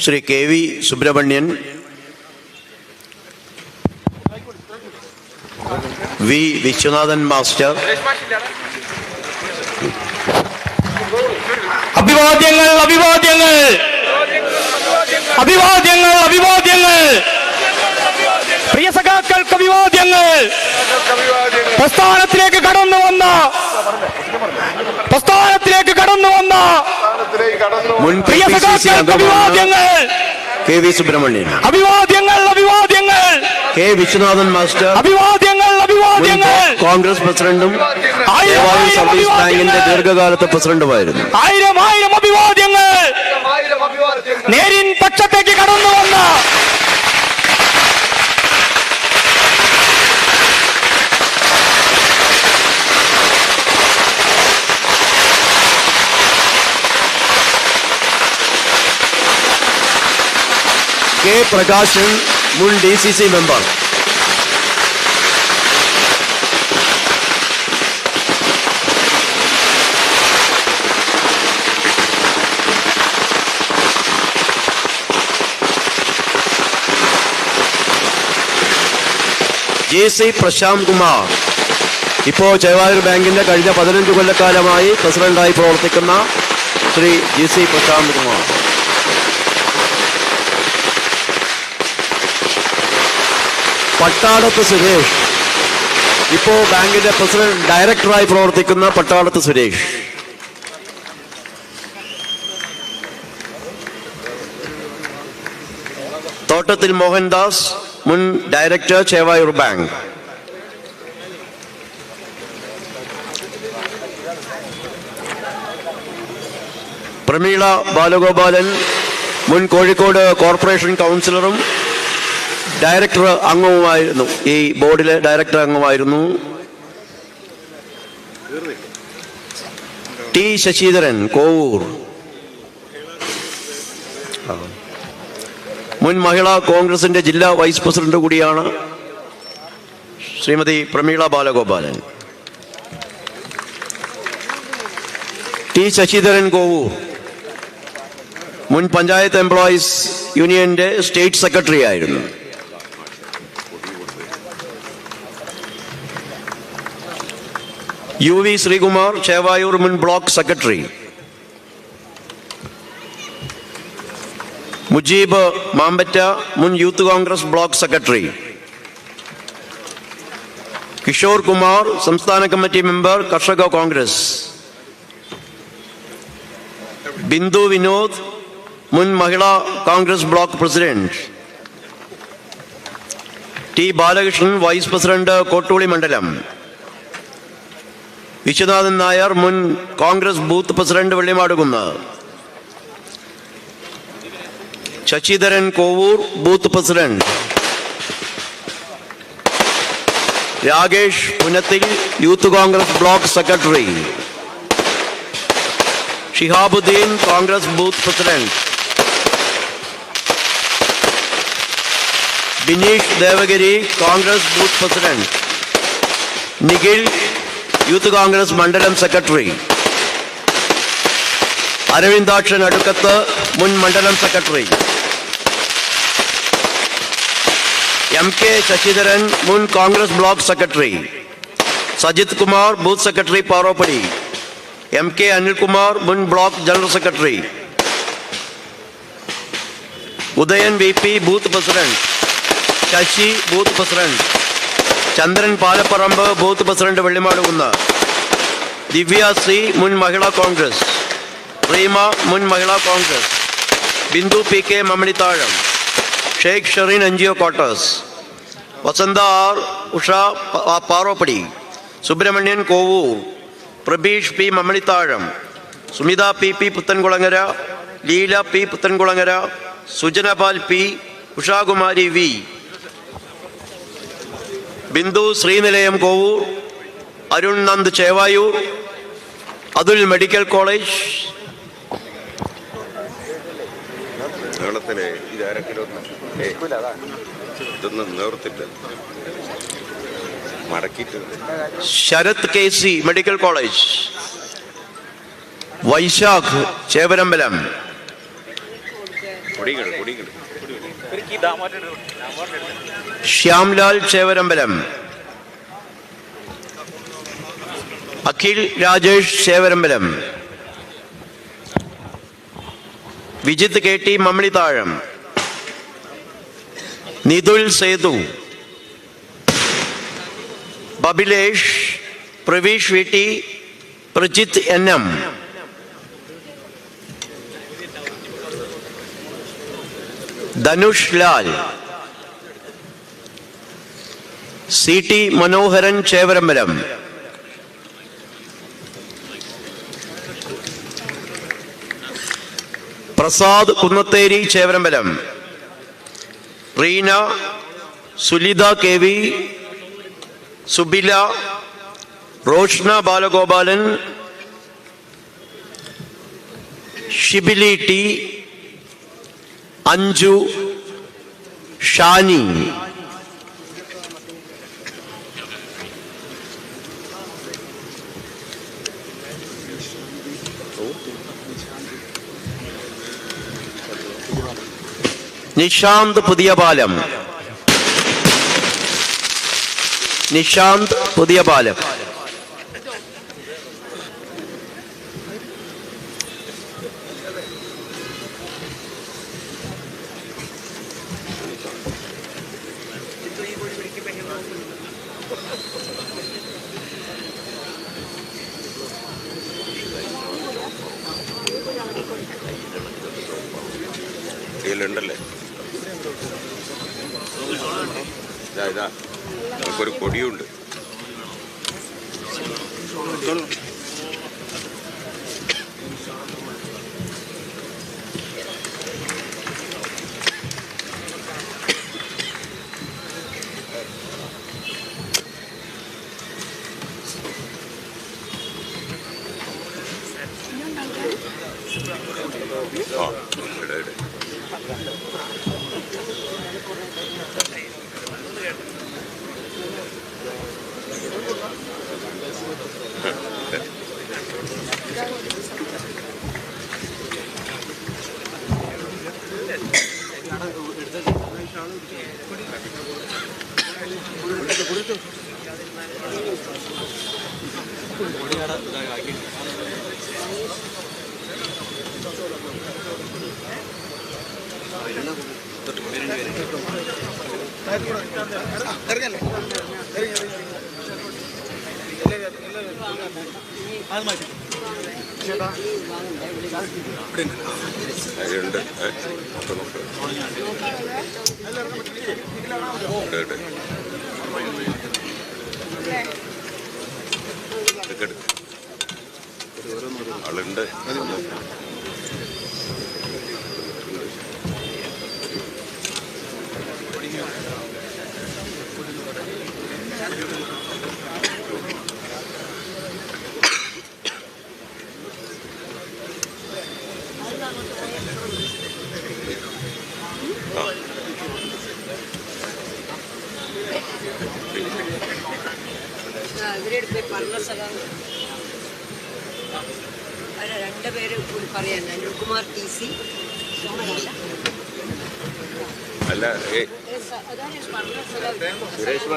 Shri KV Subramanian, V Viswanathan master. അഭിവാദ്യങ്ങൾ അഭിവാദ്യങ്ങൾ അഭിവാദ്യങ്ങൾ അഭിവാദ്യങ്ങൾ പ്രിയ സഖാക്കൾക്ക് അഭിവാദ്യങ്ങൾ. പ്രസ്ഥാനത്തിലേക്ക് കടന്നു വന്ന മുൻ പ്രിയ സഖാക്കൾക്ക് അഭിവാദ്യങ്ങൾ. KV സുബ്രഹ്മണ്യൻ, അഭിവാദ്യങ്ങൾ അഭിവാദ്യങ്ങൾ. K വിശ്വനാഥൻ മാസ്റ്റർ, അഭിവാദ്യങ്ങൾ അഭിവാദ്യങ്ങൾ. കോൺഗ്രസ് പ്രസിഡന്റും ദേവാലയ സർവീസ് ബാങ്കിന്റെ ദീർഘകാലത്തെ പ്രസിഡന്റുമായിരുന്നു. ആയിരം ആയിരം അഭിവാദ്യങ്ങൾ. നേരിൻ പക്ഷത്തേക്ക് കടന്നു വന്ന K പ്രകാശൻ, മുൻ DCC member. JC Prasanth Kumar, ഇപ്പോൾ ചെവായൂർ ബാങ്കിന്റെ കഴിഞ്ഞ 15 കൊല്ലക്കാലമായി പ്രസിഡന്റായി പ്രവർത്തിക്കുന്ന ശ്രീ JC പ്രശാന്ത് കുമാർ. പട്ടാളത്ത് സുരേഷ്, ഇപ്പോ ബാങ്കിന്റെ പ്രസിഡന്റ് ഡയറക്ടറായി പ്രവർത്തിക്കുന്ന പട്ടാളത്ത് സുരേഷ്. തോട്ടത്തിൽ മോഹൻദാസ്, മുൻ ഡയറക്ടർ ചെവായൂർ ബാങ്ക്. പ്രമീള ബാലഗോപാലൻ, മുൻ കോഴിക്കോട് കോർപ്പറേഷൻ കൗൺസിലറും ഡയറക്ടർ അംഗവുമായിരുന്നു, ഈ ബോർഡിലെ ഡയറക്ടർ അംഗമായിരുന്നു. T ശശിധരൻ, കോവൂർ, മുൻ മഹിളാ കോൺഗ്രസിന്റെ ജില്ലാ വൈസ് പ്രസിഡന്റ് കൂടിയാണ് ശ്രീമതി പ്രമീള ബാലഗോപാലൻ. T ശശിധരൻ, കോവൂർ, മുൻ പഞ്ചായത്ത് എംപ്ലോയീസ് യൂണിയന്റെ സ്റ്റേറ്റ് സെക്രട്ടറി ആയിരുന്നു. UV ശ്രീകുമാർ, ചേവായൂർ മുൻ ബ്ലോക്ക് സെക്രട്ടറി. മുജീബ് മാമ്പറ്റ, മുൻ youth Congress block secretary. Kishore Kumar, സംസ്ഥാന കമ്മിറ്റി മെമ്പർ, കർഷക കോൺഗ്രസ്. ബിന്ദു വിനോദ്, മുൻ Mahila Congress block president. T Balakrishnan, vice president, Kottooli മണ്ഡലം. വിശ്വനാഥൻ നായർ, മുൻ Congress booth president, Vellimadukunnu. Sasidharan, Kovoor, booth president. Rakesh Punathil, youth Congress block secretary. Shihabuddin, Congress booth president. Bineesh Devagiri, Congress booth president. Nikhil, youth Congress മണ്ഡലം സെക്രട്ടറി. അരവിന്ദാക്ഷൻ അടുക്കത്ത്, മുൻ മണ്ഡലം സെക്രട്ടറി. MK ശശിധരൻ, മുൻ Congress block secretary. Sajith Kumar, booth secretary, Paroppadi. MK Anilkumar, മുൻ block general secretary. Udayan VP, booth president. Sasi, booth president. Chandran Palaparamba, booth president, Vellimadukunnu. Divya C, മുൻ മഹിളാ കോൺഗ്രസ്. റീമ, മുൻ Mahila Congress. Bindu PK, Mammanithazham. Sheikh Shereen, NGO quarters. Vasantha R, Usha, Paroppadi. Subramanian, Kovoor. Prabeesh P, Mammanithazham. Sumitha PP, Puthankulangara. Leela P, Puthankulangara. Sujanapal P, Ushakumari V. Bindu Sreenilayam, Kovoor. Arun Nand, Chevayur. Athul, medical college. Sarath KC, medical college. Vaisakh, Chevarambalam. Shyamlal Chevarambalam, Akhil Rajesh Chevarambalam, Vijith KT Mammilithazham, Nithul Sethu, Babilesh, Praveesh VT, Prajith NM, Dhanush Lal, CT Manoharan Chevarambalam, Prasad Kunnatheri Chevarambalam, Reena, Sulitha KV, Subila, Roshna Balagopalan, Shibili T, Anju, Shani, Nishanth Puthiyapalam, Nishanth Puthiyapalam, ഉണ്ടല്ലേ ഇതാ നമുക്കൊരു കൊടിയുണ്ട്. ആ ഇട അതിലുണ്ട് ആളുണ്ട്. രണ്ടുപേര് കൂടി പറയാൻ അനിൽകുമാർ TC അല്ല സുരേഷ്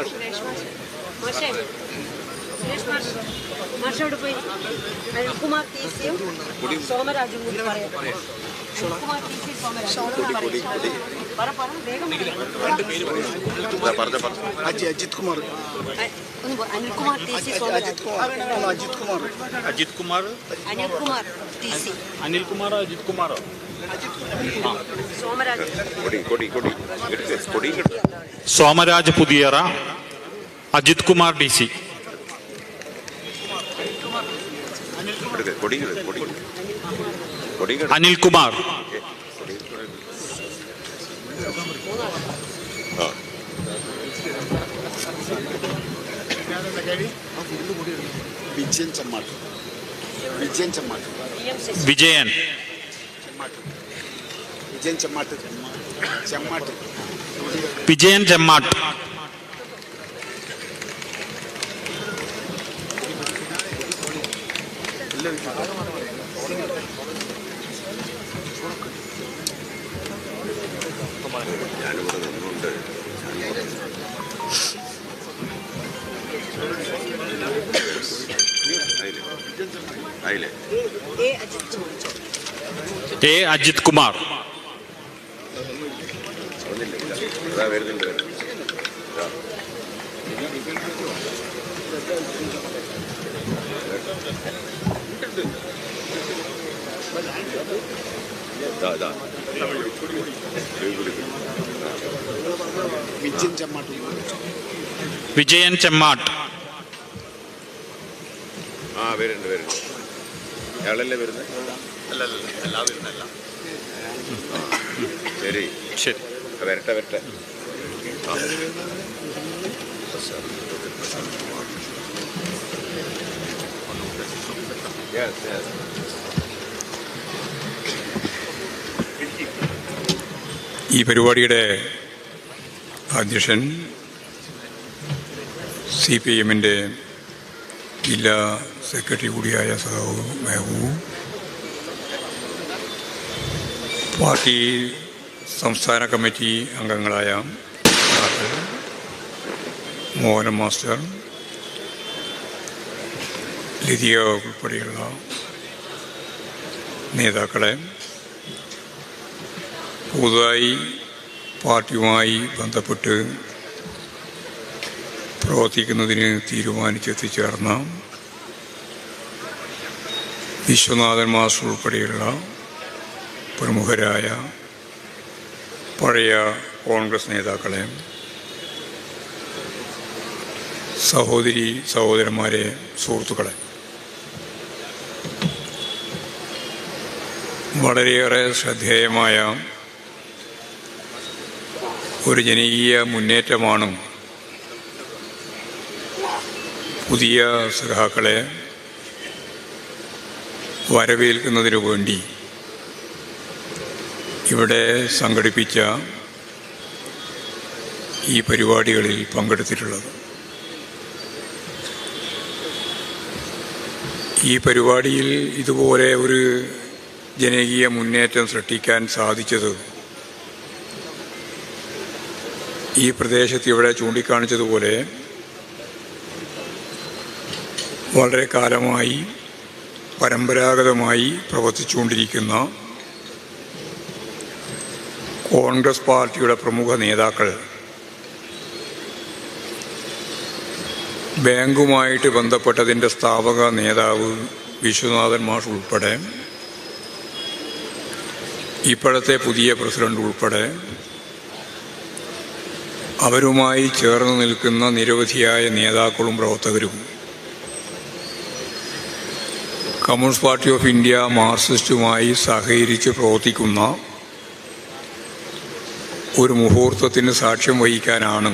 മാഷോട് പോയി അനിൽകുമാർ TCയും സോമരാജും കൂടി പറയാം. Anilkumar TC Somaraj Ajith Kumar Anilkumar TC Ajith Kumar Ajith Kumar Anilkumar TC Anilkumar Ajith Kumar Somaraj Somaraj Puthiyara Ajith Kumar DC Anilkumar Vijayan ചമ്മാട്ട് Vijayan Vijayan ചെമ്മാട്ട് ഞാനിവിടെ നിന്നുകൊണ്ട് ആയില്ലേ എ അജിത് കുമാർ എ അജിത് കുമാർ ഒന്നില്ല അതാ വരുന്നുണ്ട് വിജയൻ ചെമ്മാട്ട്. വിജയൻ ചെമ്മാട്ട് ആ വരുന്നുണ്ട് അയാളല്ലേ വരുന്നത് ശരി ശരി വരട്ടെ ആ Yes. ഈ പരിപാടിയുടെ അധ്യക്ഷൻ CPM-ൻ്റെ ജില്ലാ സെക്രട്ടറി കൂടിയായ സഖാവ് മെഹബൂബ്, പാർട്ടി സംസ്ഥാന കമ്മിറ്റി അംഗങ്ങളായ മോഹനൻ മാസ്റ്റർ, ലിതിയ ഉൾപ്പെടെയുള്ള നേതാക്കളെ, പുതുതായി പാർട്ടിയുമായി ബന്ധപ്പെട്ട് പ്രവർത്തിക്കുന്നതിന് തീരുമാനിച്ചെത്തിച്ചേർന്ന വിശ്വനാഥൻ മാസ്റ്റർ ഉൾപ്പെടെയുള്ള പ്രമുഖരായ പഴയ കോൺഗ്രസ് നേതാക്കളെ, സഹോദരി സഹോദരന്മാരെ, സുഹൃത്തുക്കളെ, വളരെയേറെ ശ്രദ്ധേയമായ ഒരു ജനകീയ മുന്നേറ്റമാണ് പുതിയ സഖാക്കളെ വരവേൽക്കുന്നതിനു വേണ്ടി ഇവിടെ സംഘടിപ്പിച്ച ഈ പരിപാടികളിൽ പങ്കെടുത്തിട്ടുള്ളത്. ഈ പരിപാടിയിൽ ഇതുപോലെ ഒരു ജനകീയ മുന്നേറ്റം സൃഷ്ടിക്കാൻ സാധിച്ചത് ഈ പ്രദേശത്ത് ഇവിടെ ചൂണ്ടിക്കാണിച്ചതുപോലെ വളരെ കാലമായി പരമ്പരാഗതമായി പ്രവർത്തിച്ചുകൊണ്ടിരിക്കുന്ന കോൺഗ്രസ് പാർട്ടിയുടെ പ്രമുഖ നേതാക്കൾ, ബാങ്കുമായിട്ട് ബന്ധപ്പെട്ടതിൻ്റെ സ്ഥാപക നേതാവ് വിശ്വനാഥൻ മാഷ് ഉൾപ്പെടെ, ഇപ്പോഴത്തെ പുതിയ പ്രസിഡന്റ് ഉൾപ്പെടെ അവരുമായി ചേർന്ന് നിൽക്കുന്ന നിരവധിയായ നേതാക്കളും പ്രവർത്തകരും കമ്മ്യൂണിസ്റ്റ് പാർട്ടി ഓഫ് ഇന്ത്യ മാർക്സിസ്റ്റുമായി സഹകരിച്ച് പ്രവർത്തിക്കുന്ന ഒരു മുഹൂർത്തത്തിന് സാക്ഷ്യം വഹിക്കാനാണ്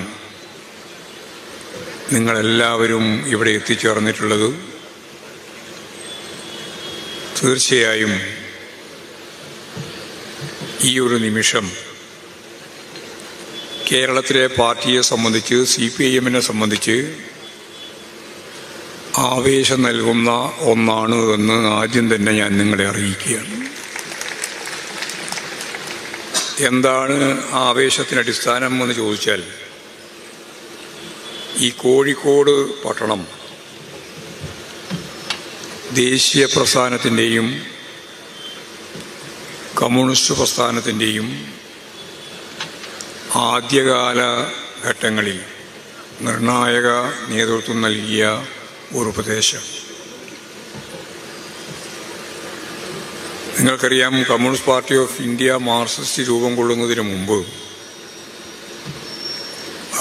നിങ്ങളെല്ലാവരും ഇവിടെ എത്തിച്ചേർന്നിട്ടുള്ളത്. തീർച്ചയായും ഈ ഒരു നിമിഷം കേരളത്തിലെ പാർട്ടിയെ സംബന്ധിച്ച്, CPIM-നെ സംബന്ധിച്ച് ആവേശം നൽകുന്ന ഒന്നാണ് എന്ന് ആദ്യം തന്നെ ഞാൻ നിങ്ങളെ അറിയിക്കുകയാണ്. എന്താണ് ആവേശത്തിന് അടിസ്ഥാനം എന്ന് ചോദിച്ചാൽ, ഈ കോഴിക്കോട് പട്ടണം ദേശീയ പ്രസ്ഥാനത്തിൻ്റെയും കമ്മ്യൂണിസ്റ്റ് പ്രസ്ഥാനത്തിൻ്റെയും ആദ്യകാല ഘട്ടങ്ങളിൽ നിർണായക നേതൃത്വം നൽകിയ ഒരു പ്രദേശം. നിങ്ങൾക്കറിയാം, communist party of India Marxist രൂപം കൊള്ളുന്നതിന് മുമ്പ്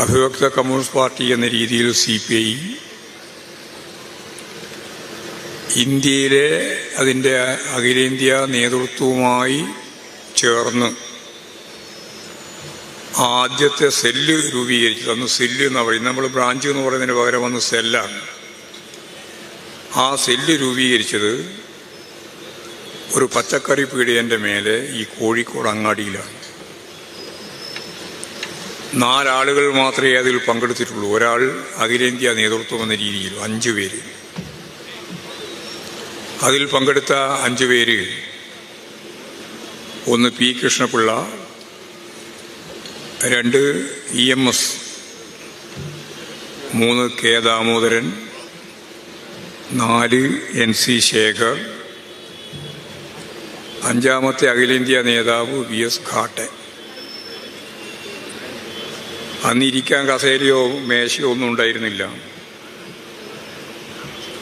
അഭിവക്ത കമ്മ്യൂണിസ്റ്റ് പാർട്ടി എന്ന രീതിയിൽ CPI ഇന്ത്യയിലെ അതിൻ്റെ അഖിലേന്ത്യാ നേതൃത്വവുമായി ചേർന്ന് ആദ്യത്തെ സെല്ല് രൂപീകരിച്ചത്. അന്ന് സെല്ല് എന്ന് പറയുന്നത്, നമ്മൾ ബ്രാഞ്ച് എന്ന് പറയുന്നതിന് പകരം വന്ന് സെല്ലാണ്. ആ സെല്ല് രൂപീകരിച്ചത് ഒരു പച്ചക്കറി പീടികൻ്റെ മേലെ ഈ കോഴിക്കോട് അങ്ങാടിയിലാണ്. 4 ആളുകൾ മാത്രമേ അതിൽ പങ്കെടുത്തിട്ടുള്ളൂ. ഒരാൾ അഖിലേന്ത്യാ നേതൃത്വം എന്ന രീതിയിൽ 5 പേര്. അതിൽ പങ്കെടുത്ത 5 പേര്, ഒന്ന് P. Krishnapillai, 2 EMS, 3 K. Damodaran, 4 NC Shekhar, 5ാമത്തെ അഖിലേന്ത്യാ നേതാവ് VS ഘാട്ടെ. അന്നിരിക്കാൻ കസേരയോ മേശയോ ഒന്നും ഉണ്ടായിരുന്നില്ല.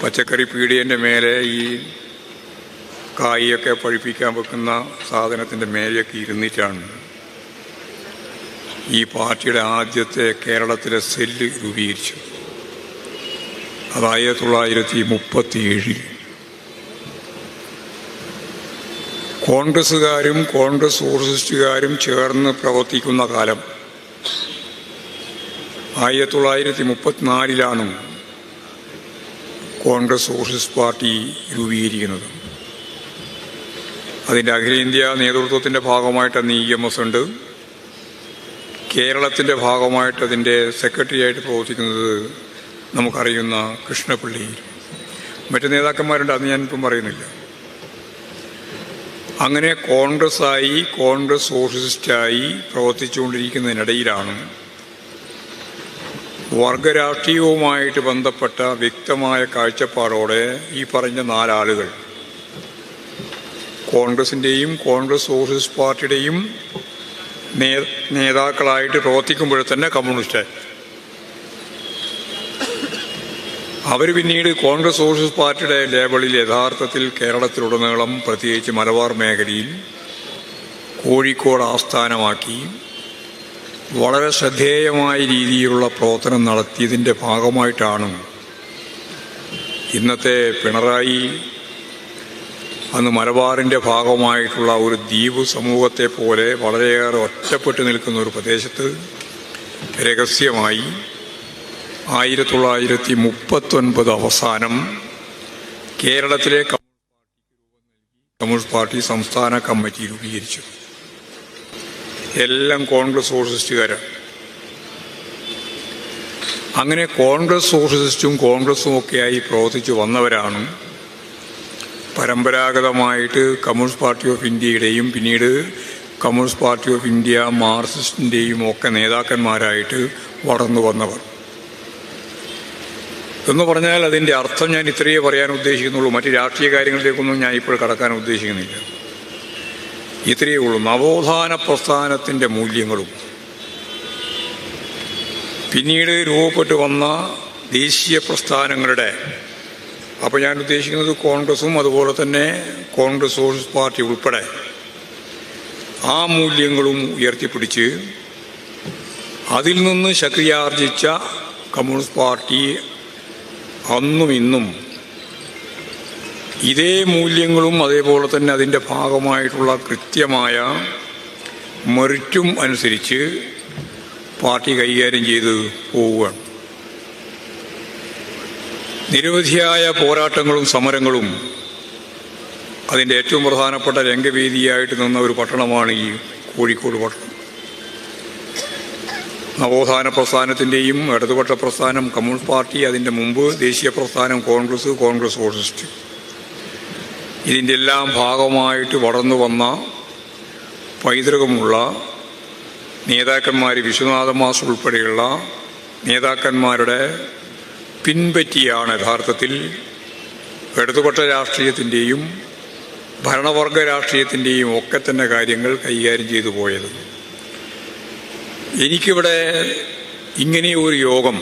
പച്ചക്കറി പീടികൻ്റെ മേലെ ഈ കായൊക്കെ പഴിപ്പിക്കാൻ വെക്കുന്ന സാധനത്തിൻ്റെ മേലെയൊക്കെ ഇരുന്നിട്ടാണ് ഈ പാർട്ടിയുടെ ആദ്യത്തെ കേരളത്തിലെ സെല്ല് രൂപീകരിച്ചു. അത് 1937. കോൺഗ്രസ്സുകാരും കോൺഗ്രസ് സോഷ്യലിസ്റ്റുകാരും ചേർന്ന് പ്രവർത്തിക്കുന്ന കാലം 1934 കോൺഗ്രസ് സോഷ്യലിസ്റ്റ് പാർട്ടി രൂപീകരിക്കുന്നത്. അതിൻ്റെ അഖിലേന്ത്യാ നേതൃത്വത്തിൻ്റെ ഭാഗമായിട്ട് അന്ന് EMS ഉണ്ട്. കേരളത്തിൻ്റെ ഭാഗമായിട്ട് അതിൻ്റെ സെക്രട്ടറിയായിട്ട് പ്രവർത്തിക്കുന്നത് നമുക്കറിയുന്ന കൃഷ്ണപിള്ളി. മറ്റു നേതാക്കന്മാരുണ്ട്, അന്ന് ഞാനിപ്പം പറയുന്നില്ല. അങ്ങനെ കോൺഗ്രസ്സായി കോൺഗ്രസ് സോഷ്യലിസ്റ്റായി പ്രവർത്തിച്ചുകൊണ്ടിരിക്കുന്നതിനിടയിലാണ് വർഗരാഷ്ട്രീയവുമായിട്ട് ബന്ധപ്പെട്ട വ്യക്തമായ കാഴ്ചപ്പാടോടെ ഈ പറഞ്ഞ 4 ആളുകൾ കോൺഗ്രസിൻ്റെയും കോൺഗ്രസ് സോഷ്യലിസ്റ്റ് പാർട്ടിയുടെയും നേതാക്കളായിട്ട് പ്രവർത്തിക്കുമ്പോൾ തന്നെ കമ്മ്യൂണിസ്റ്റായി. അവർ പിന്നീട് കോൺഗ്രസ് സോഷ്യലിസ്റ്റ് പാർട്ടിയുടെ ലേബലിൽ യഥാർത്ഥത്തിൽ കേരളത്തിലുടനീളം പ്രത്യേകിച്ച് മലബാർ മേഖലയിൽ കോഴിക്കോട് ആസ്ഥാനമാക്കി വളരെ ശ്രദ്ധേയമായ രീതിയിലുള്ള പ്രവർത്തനം നടത്തിയതിൻ്റെ ഭാഗമായിട്ടാണ് ഇന്നത്തെ പിണറായി അന്ന് മലബാറിൻ്റെ ഭാഗമായിട്ടുള്ള ഒരു ദ്വീപ് സമൂഹത്തെ പോലെ വളരെയേറെ ഒറ്റപ്പെട്ടു നിൽക്കുന്ന ഒരു പ്രദേശത്ത് രഹസ്യമായി 1939 അവസാനം കേരളത്തിലെ കമ്മ്യൂണിസ്റ്റ് പാർട്ടി സംസ്ഥാന കമ്മിറ്റി രൂപീകരിച്ചു. എല്ലാം കോൺഗ്രസ് സോഷ്യലിസ്റ്റുകാരാണ്. അങ്ങനെ കോൺഗ്രസ് സോഷ്യലിസ്റ്റും കോൺഗ്രസും ഒക്കെയായി പ്രവർത്തിച്ചു വന്നവരാണ് പരമ്പരാഗതമായിട്ട് കമ്മ്യൂണിസ്റ്റ് പാർട്ടി ഓഫ് ഇന്ത്യയുടെയും പിന്നീട് കമ്മ്യൂണിസ്റ്റ് പാർട്ടി ഓഫ് ഇന്ത്യ മാർക്സിസ്റ്റിൻ്റെയും ഒക്കെ നേതാക്കന്മാരായിട്ട് വളർന്നു വന്നവർ. എന്ന് പറഞ്ഞാൽ അതിൻ്റെ അർത്ഥം ഞാൻ ഇത്രയേ പറയാൻ ഉദ്ദേശിക്കുന്നുള്ളൂ. മറ്റ് രാഷ്ട്രീയ കാര്യങ്ങളിലേക്കൊന്നും ഞാൻ ഇപ്പോൾ കടക്കാൻ ഉദ്ദേശിക്കുന്നില്ല. ഇത്രയേ ഉള്ളൂ. നവോത്ഥാന പ്രസ്ഥാനത്തിൻ്റെ മൂല്യങ്ങളും പിന്നീട് രൂപപ്പെട്ടു വന്ന ദേശീയ പ്രസ്ഥാനങ്ങളുടെ, അപ്പോൾ ഞാൻ ഉദ്ദേശിക്കുന്നത് കോൺഗ്രസും അതുപോലെ തന്നെ കോൺഗ്രസ് സോഷ്യലിസ്റ്റ് പാർട്ടി ഉൾപ്പെടെ ആ മൂല്യങ്ങളും ഉയർത്തിപ്പിടിച്ച് അതിൽ നിന്ന് ശക്തിയാർജിച്ച കമ്മ്യൂണിസ്റ്റ് പാർട്ടി അന്നും ഇന്നും ഇതേ മൂല്യങ്ങളും അതേപോലെ തന്നെ അതിൻ്റെ ഭാഗമായിട്ടുള്ള കൃത്യമായ മെറിറ്റും അനുസരിച്ച് പാർട്ടി കൈകാര്യം ചെയ്ത് പോവുകയാണ്. നിരവധിയായ പോരാട്ടങ്ങളും സമരങ്ങളും അതിൻ്റെ ഏറ്റവും പ്രധാനപ്പെട്ട രംഗവേദിയായിട്ട് നിന്ന ഒരു പട്ടണമാണ് ഈ കോഴിക്കോട് പട്ടണം. നവോത്ഥാന പ്രസ്ഥാനത്തിൻ്റെയും ഇടതുപക്ഷ പ്രസ്ഥാനം കമ്മ്യൂണിസ്റ്റ് പാർട്ടി, അതിൻ്റെ മുമ്പ് ദേശീയ പ്രസ്ഥാനം കോൺഗ്രസ്, കോൺഗ്രസ് സോഷ്യലിസ്റ്റ്, ഇതിൻ്റെ എല്ലാം ഭാഗമായിട്ട് വളർന്നു വന്ന പൈതൃകമുള്ള നേതാക്കന്മാർ, വിശ്വനാഥൻ മാസ്റ്റർ ഉൾപ്പെടെയുള്ള നേതാക്കന്മാരുടെ പിൻപറ്റിയാണ് യഥാർത്ഥത്തിൽ ഇടതുപക്ഷ രാഷ്ട്രീയത്തിൻ്റെയും ഭരണവർഗ രാഷ്ട്രീയത്തിൻ്റെയും ഒക്കെ തന്നെ കാര്യങ്ങൾ കൈകാര്യം ചെയ്തു പോയത്. എനിക്കിവിടെ ഇങ്ങനെ ഒരു യോഗം,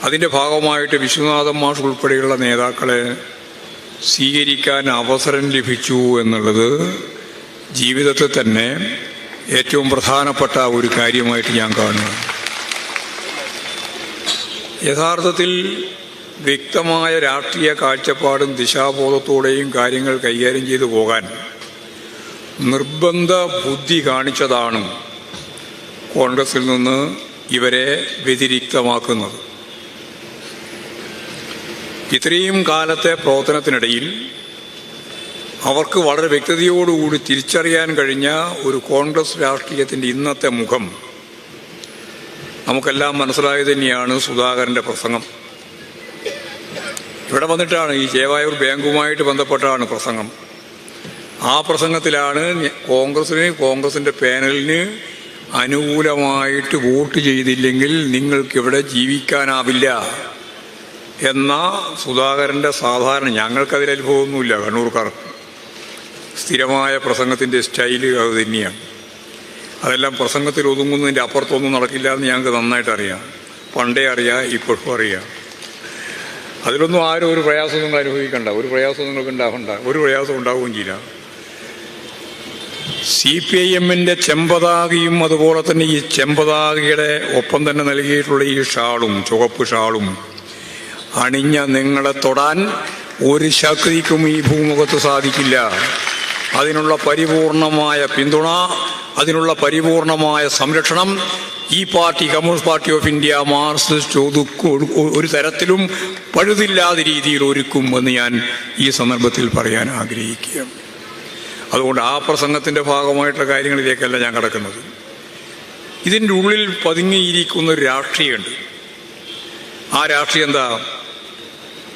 അതിൻ്റെ ഭാഗമായിട്ട് വിശ്വനാഥൻ മാസ്റ്റർ ഉൾപ്പെടെയുള്ള നേതാക്കളെ സ്വീകരിക്കാൻ അവസരം ലഭിച്ചു എന്നുള്ളത് ജീവിതത്തിൽ തന്നെ ഏറ്റവും പ്രധാനപ്പെട്ട ഒരു കാര്യമായിട്ട് ഞാൻ കാണുന്നു. യഥാർത്ഥത്തിൽ വ്യക്തമായ രാഷ്ട്രീയ കാഴ്ചപ്പാടും ദിശാബോധത്തോടെയും കാര്യങ്ങൾ കൈകാര്യം ചെയ്തു പോകാൻ നിർബന്ധ ബുദ്ധി കാണിച്ചതാണ് കോൺഗ്രസിൽ നിന്ന് ഇവരെ വ്യതിരിക്തമാക്കുന്നത്. ഇത്രയും കാലത്തെ പ്രവർത്തനത്തിനിടയിൽ അവർക്ക് വളരെ വ്യക്തതയോടുകൂടി തിരിച്ചറിയാൻ കഴിഞ്ഞ ഒരു കോൺഗ്രസ് രാഷ്ട്രീയത്തിൻ്റെ ഇന്നത്തെ മുഖം നമുക്കെല്ലാം മനസ്സിലായത് തന്നെയാണ് സുധാകരൻ്റെ പ്രസംഗം. ഇവിടെ വന്നിട്ടാണ് ഈ ചേവായൂർ ബാങ്കുമായിട്ട് ബന്ധപ്പെട്ടാണ് പ്രസംഗം. ആ പ്രസംഗത്തിലാണ് കോൺഗ്രസിന്, കോൺഗ്രസിൻ്റെ പാനലിന് അനുകൂലമായിട്ട് വോട്ട് ചെയ്തില്ലെങ്കിൽ നിങ്ങൾക്കിവിടെ ജീവിക്കാനാവില്ല എന്ന സുധാകരൻ്റെ സാധാരണ, ഞങ്ങൾക്കതിൽ അനുഭവമൊന്നുമില്ല, കണ്ണൂർക്കാർ സ്ഥിരമായ പ്രസംഗത്തിൻ്റെ സ്റ്റൈല് അത് തന്നെയാണ്. അതെല്ലാം പ്രസംഗത്തിൽ ഒതുങ്ങുന്നതിൻ്റെ അപ്പുറത്തൊന്നും നടക്കില്ല എന്ന് ഞങ്ങൾക്ക് നന്നായിട്ട് അറിയാം. പണ്ടേ അറിയാം, ഇപ്പോഴും അറിയാം. അതിലൊന്നും ആരും ഒരു പ്രയാസം നിങ്ങൾ അനുഭവിക്കണ്ട, ഒരു പ്രയാസം നിങ്ങൾക്ക് ഉണ്ടാകണ്ട, ഒരു പ്രയാസം ഉണ്ടാവുകയും ചെയ്യില്ല. CPIM-ന്റെ ചെമ്പതാകയും അതുപോലെ തന്നെ ഈ ചെമ്പതാകയുടെ ഒപ്പം തന്നെ നൽകിയിട്ടുള്ള ഈ ഷാളും, ചുവപ്പ് ഷാളും അണിഞ്ഞ നിങ്ങളെ തൊടാൻ ഒരു ശക്തിക്കും ഈ ഭൂമുഖത്ത് സാധിക്കില്ല. അതിനുള്ള പരിപൂർണമായ പിന്തുണ, അതിനുള്ള പരിപൂർണമായ സംരക്ഷണം ഈ party, communist party of India Marxist ഒരു തരത്തിലും പഴുതില്ലാത്ത രീതിയിൽ ഒരുക്കുമെന്ന് ഞാൻ ഈ സന്ദർഭത്തിൽ പറയാൻ ആഗ്രഹിക്കുകയാണ്. അതുകൊണ്ട് ആ പ്രസംഗത്തിൻ്റെ ഭാഗമായിട്ടുള്ള കാര്യങ്ങളിലേക്കല്ല ഞാൻ കടക്കുന്നത്. ഇതിൻ്റെ ഉള്ളിൽ പതുങ്ങിയിരിക്കുന്ന ഒരു രാഷ്ട്രീയമുണ്ട്. ആ രാഷ്ട്രീയം എന്താ?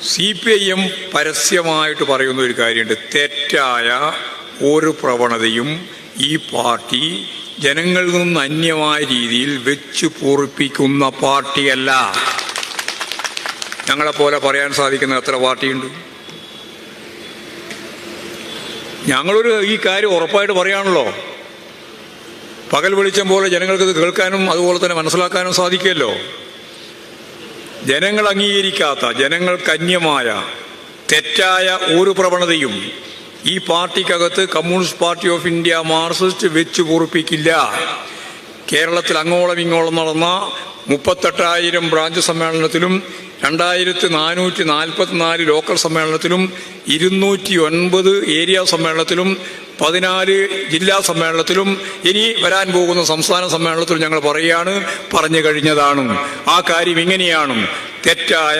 CPIM പരസ്യമായിട്ട് പറയുന്ന ഒരു കാര്യമുണ്ട്. തെറ്റായ ഒരു പ്രവണതയും ഈ പാർട്ടി ജനങ്ങളിൽ നിന്ന് അന്യമായ രീതിയിൽ വെച്ച് പൂറിപ്പിക്കുന്ന പാർട്ടിയല്ല. ഞങ്ങളെപ്പോലെ പറയാൻ സാധിക്കുന്ന എത്ര പാർട്ടിയുണ്ട്? ഞങ്ങളൊരു ഈ കാര്യം ഉറപ്പായിട്ട് പറയാണല്ലോ. പകൽ വെളിച്ചം പോലെ ജനങ്ങൾക്ക് ഇത് കേൾക്കാനും അതുപോലെ തന്നെ മനസ്സിലാക്കാനും സാധിക്കുമല്ലോ. ജനങ്ങൾ അംഗീകരിക്കാത്ത, ജനങ്ങൾക്ക് അന്യമായ തെറ്റായ ഒരു പ്രവണതയും ഈ പാർട്ടിക്കകത്ത് communist party of India Marxist വെച്ച് പൊറുപ്പിക്കില്ല. കേരളത്തിൽ അങ്ങോളം ഇങ്ങോളം നടന്ന 38,000 ബ്രാഞ്ച് സമ്മേളനത്തിലും 2444 ലോക്കൽ സമ്മേളനത്തിലും 209 ഏരിയ സമ്മേളനത്തിലും 14 ജില്ലാ സമ്മേളനത്തിലും ഇനി വരാൻ പോകുന്ന സംസ്ഥാന സമ്മേളനത്തിലും ഞങ്ങൾ പറഞ്ഞു കഴിഞ്ഞതാണ്. ആ കാര്യം ഇങ്ങനെയാണ്. തെറ്റായ